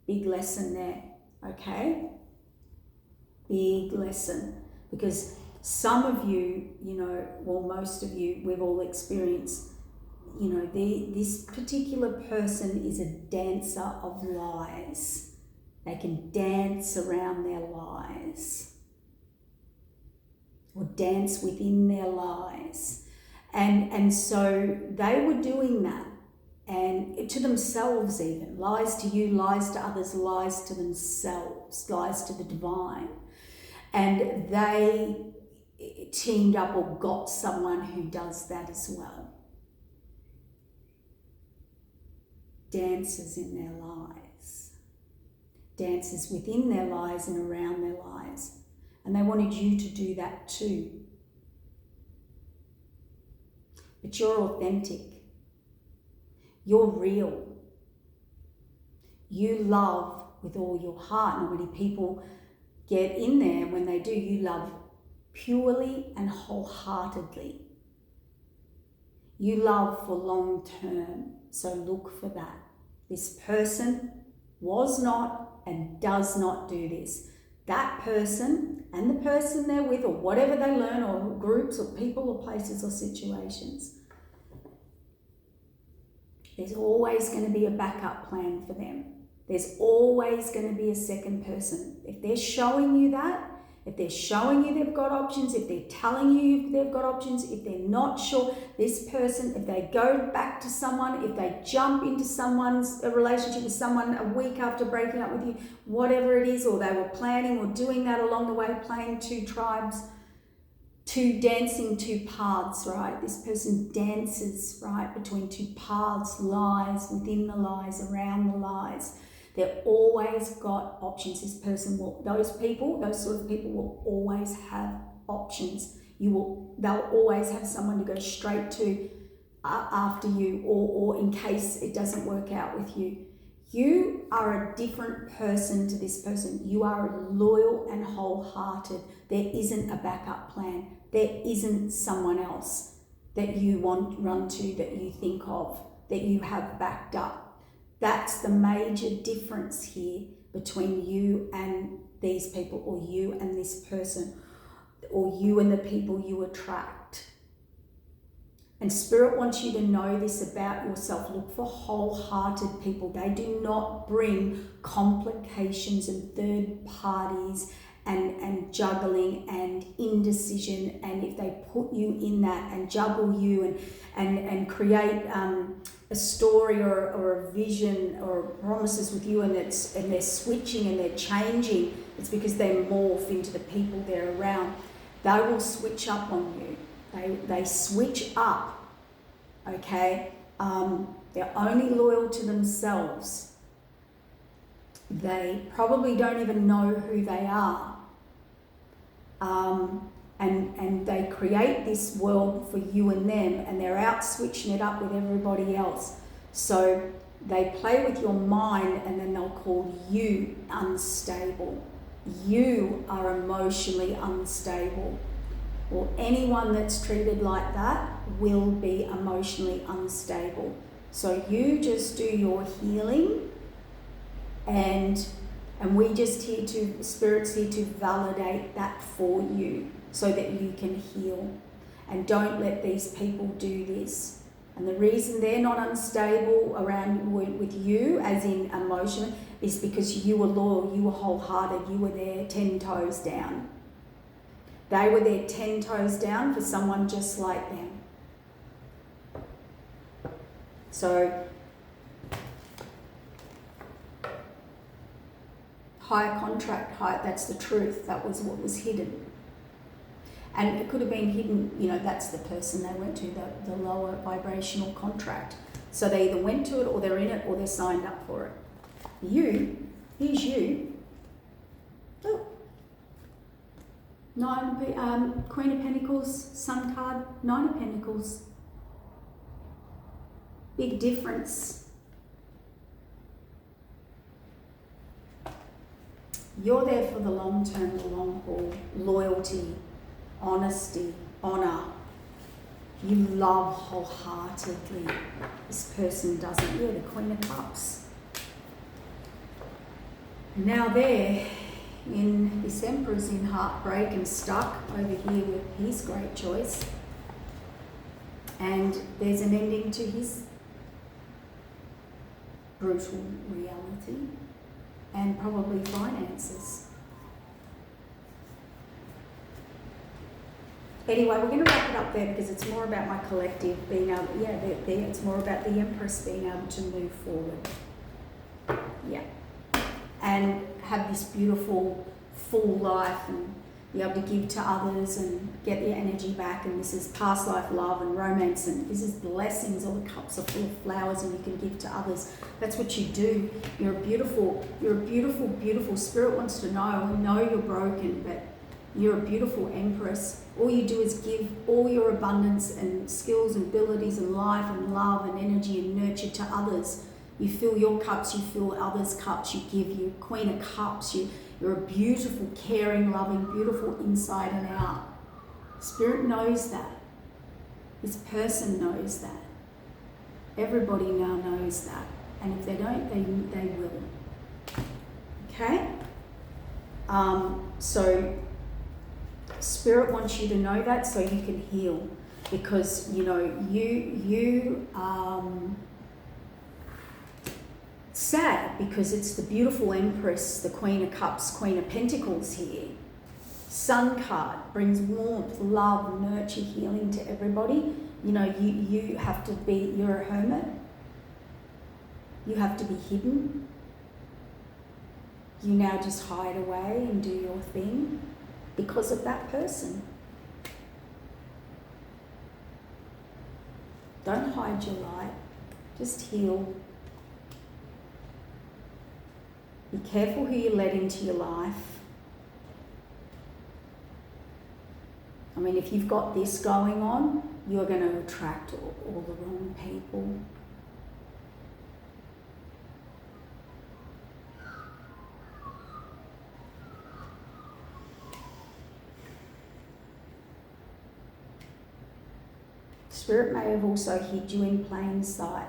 Big lesson there, okay? Big lesson. Because some of you, well, most of you, we've all experienced, this particular person is a dancer of lies. They can dance around their lies or dance within their lies. And so they were doing that, and to themselves even. Lies to you, lies to others, lies to themselves, lies to the divine. And they teamed up or got someone who does that as well. Dances in their lies. Dances within their lies and around their lies. And they wanted you to do that too. But you're authentic. You're real. You love with all your heart. And many people get in there, when they do, you love purely and wholeheartedly. You love for long term, so look for that. This person was not and does not do this. That person and the person they're with, or whatever they learn, or groups or people or places or situations, there's always going to be a backup plan for them. There's always going to be a second person. If they're showing you that, if they're showing you they've got options, if they're telling you they've got options, if they're not sure, this person, if they go back to someone, if they jump into a relationship with someone a week after breaking up with you, whatever it is, or they were planning or doing that along the way, playing two tribes, dancing two paths, right? This person dances, right, between two paths, lies, within the lies, around the lies. They've always got options. This person will, those sort of people will always have options. They'll always have someone to go straight to after you, or in case it doesn't work out with you. You are a different person to this person. You are loyal and wholehearted. There isn't a backup plan. There isn't someone else that you run to, that you think of, that you have backed up. That's the major difference here between you and these people, or you and this person, or you and the people you attract. And Spirit wants you to know this about yourself. Look for wholehearted people. They do not bring complications and third parties and juggling and indecision. And if they put you in that and juggle you and create a story or a vision or promises with you, and they're switching and they're changing, it's because they morph into the people they're around. They will switch up on you. They switch up, okay? They're only loyal to themselves. They probably don't even know who they are. And they create this world for you and them, and they're out switching it up with everybody else. So they play with your mind, and then they'll call you unstable. You are emotionally unstable. Well, anyone that's treated like that will be emotionally unstable. So you just do your healing, and we just Spirit's here to validate that for you so that you can heal. And don't let these people do this. And the reason they're not unstable around with you, as in emotion, is because you were loyal, you were wholehearted, you were there 10 toes down. They were there 10 toes down for someone just like them. So, higher contract, that's the truth. That was what was hidden. And it could have been hidden, that's the person they went to, the lower vibrational contract. So they either went to it, or they're in it, or they're signed up for it. Here's you. Oh. Queen of Pentacles, Sun card, Nine of Pentacles. Big difference. You're there for the long term, the long haul. loyalty, honesty, honour. You love wholeheartedly. This person doesn't. Yeah, the Queen of Cups. Now there, this Emperor's in heartbreak and stuck over here with his great choice. And there's an ending to his brutal reality and probably finances. Anyway, we're going to wrap it up there because it's more about my collective being able, it's more about the Empress being able to move forward. Yeah. And have this beautiful, full life and be able to give to others and get the energy back. And this is past life love and romance, and this is blessings. All the cups are full of flowers and you can give to others. That's what you do. You're a beautiful, beautiful spirit wants to know. We know you're broken, but you're a beautiful Empress. All you do is give all your abundance and skills and abilities and life and love and energy and nurture to others. You fill your cups, you fill others' cups, you give. You're Queen of Cups. You're a beautiful, caring, loving, beautiful inside and out. Spirit knows that. This person knows that. Everybody now knows that. And if they don't, they will. Okay? So Spirit wants you to know that so you can heal. Because, you sad because it's the beautiful Empress, the Queen of Cups, Queen of Pentacles here. Sun card brings warmth, love, nurture, healing to everybody. You have to be, you're a hermit. You have to be hidden. You now just hide away and do your thing because of that person. Don't hide your light, just heal. Be careful who you let into your life. I mean, if you've got this going on, you're going to attract all the wrong people. Spirit may have also hid you in plain sight.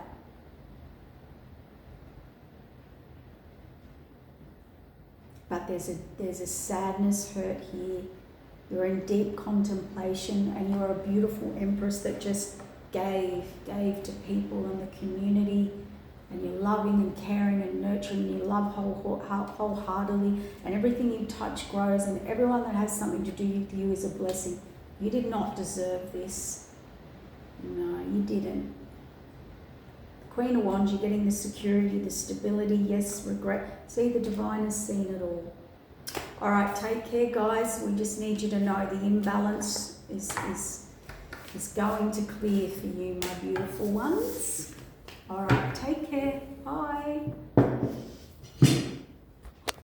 But there's a sadness, hurt here. You're in deep contemplation and you're a beautiful Empress that just gave to people in the community, and you're loving and caring and nurturing, and you love wholeheartedly, and everything you touch grows, and everyone that has something to do with you is a blessing. You did not deserve this. No, you didn't. Queen of Wands, you're getting the security, the stability, yes, regret. See, the Divine has seen it all. All right, take care, guys. We just need you to know the imbalance is going to clear for you, my beautiful ones. All right, take care. Bye.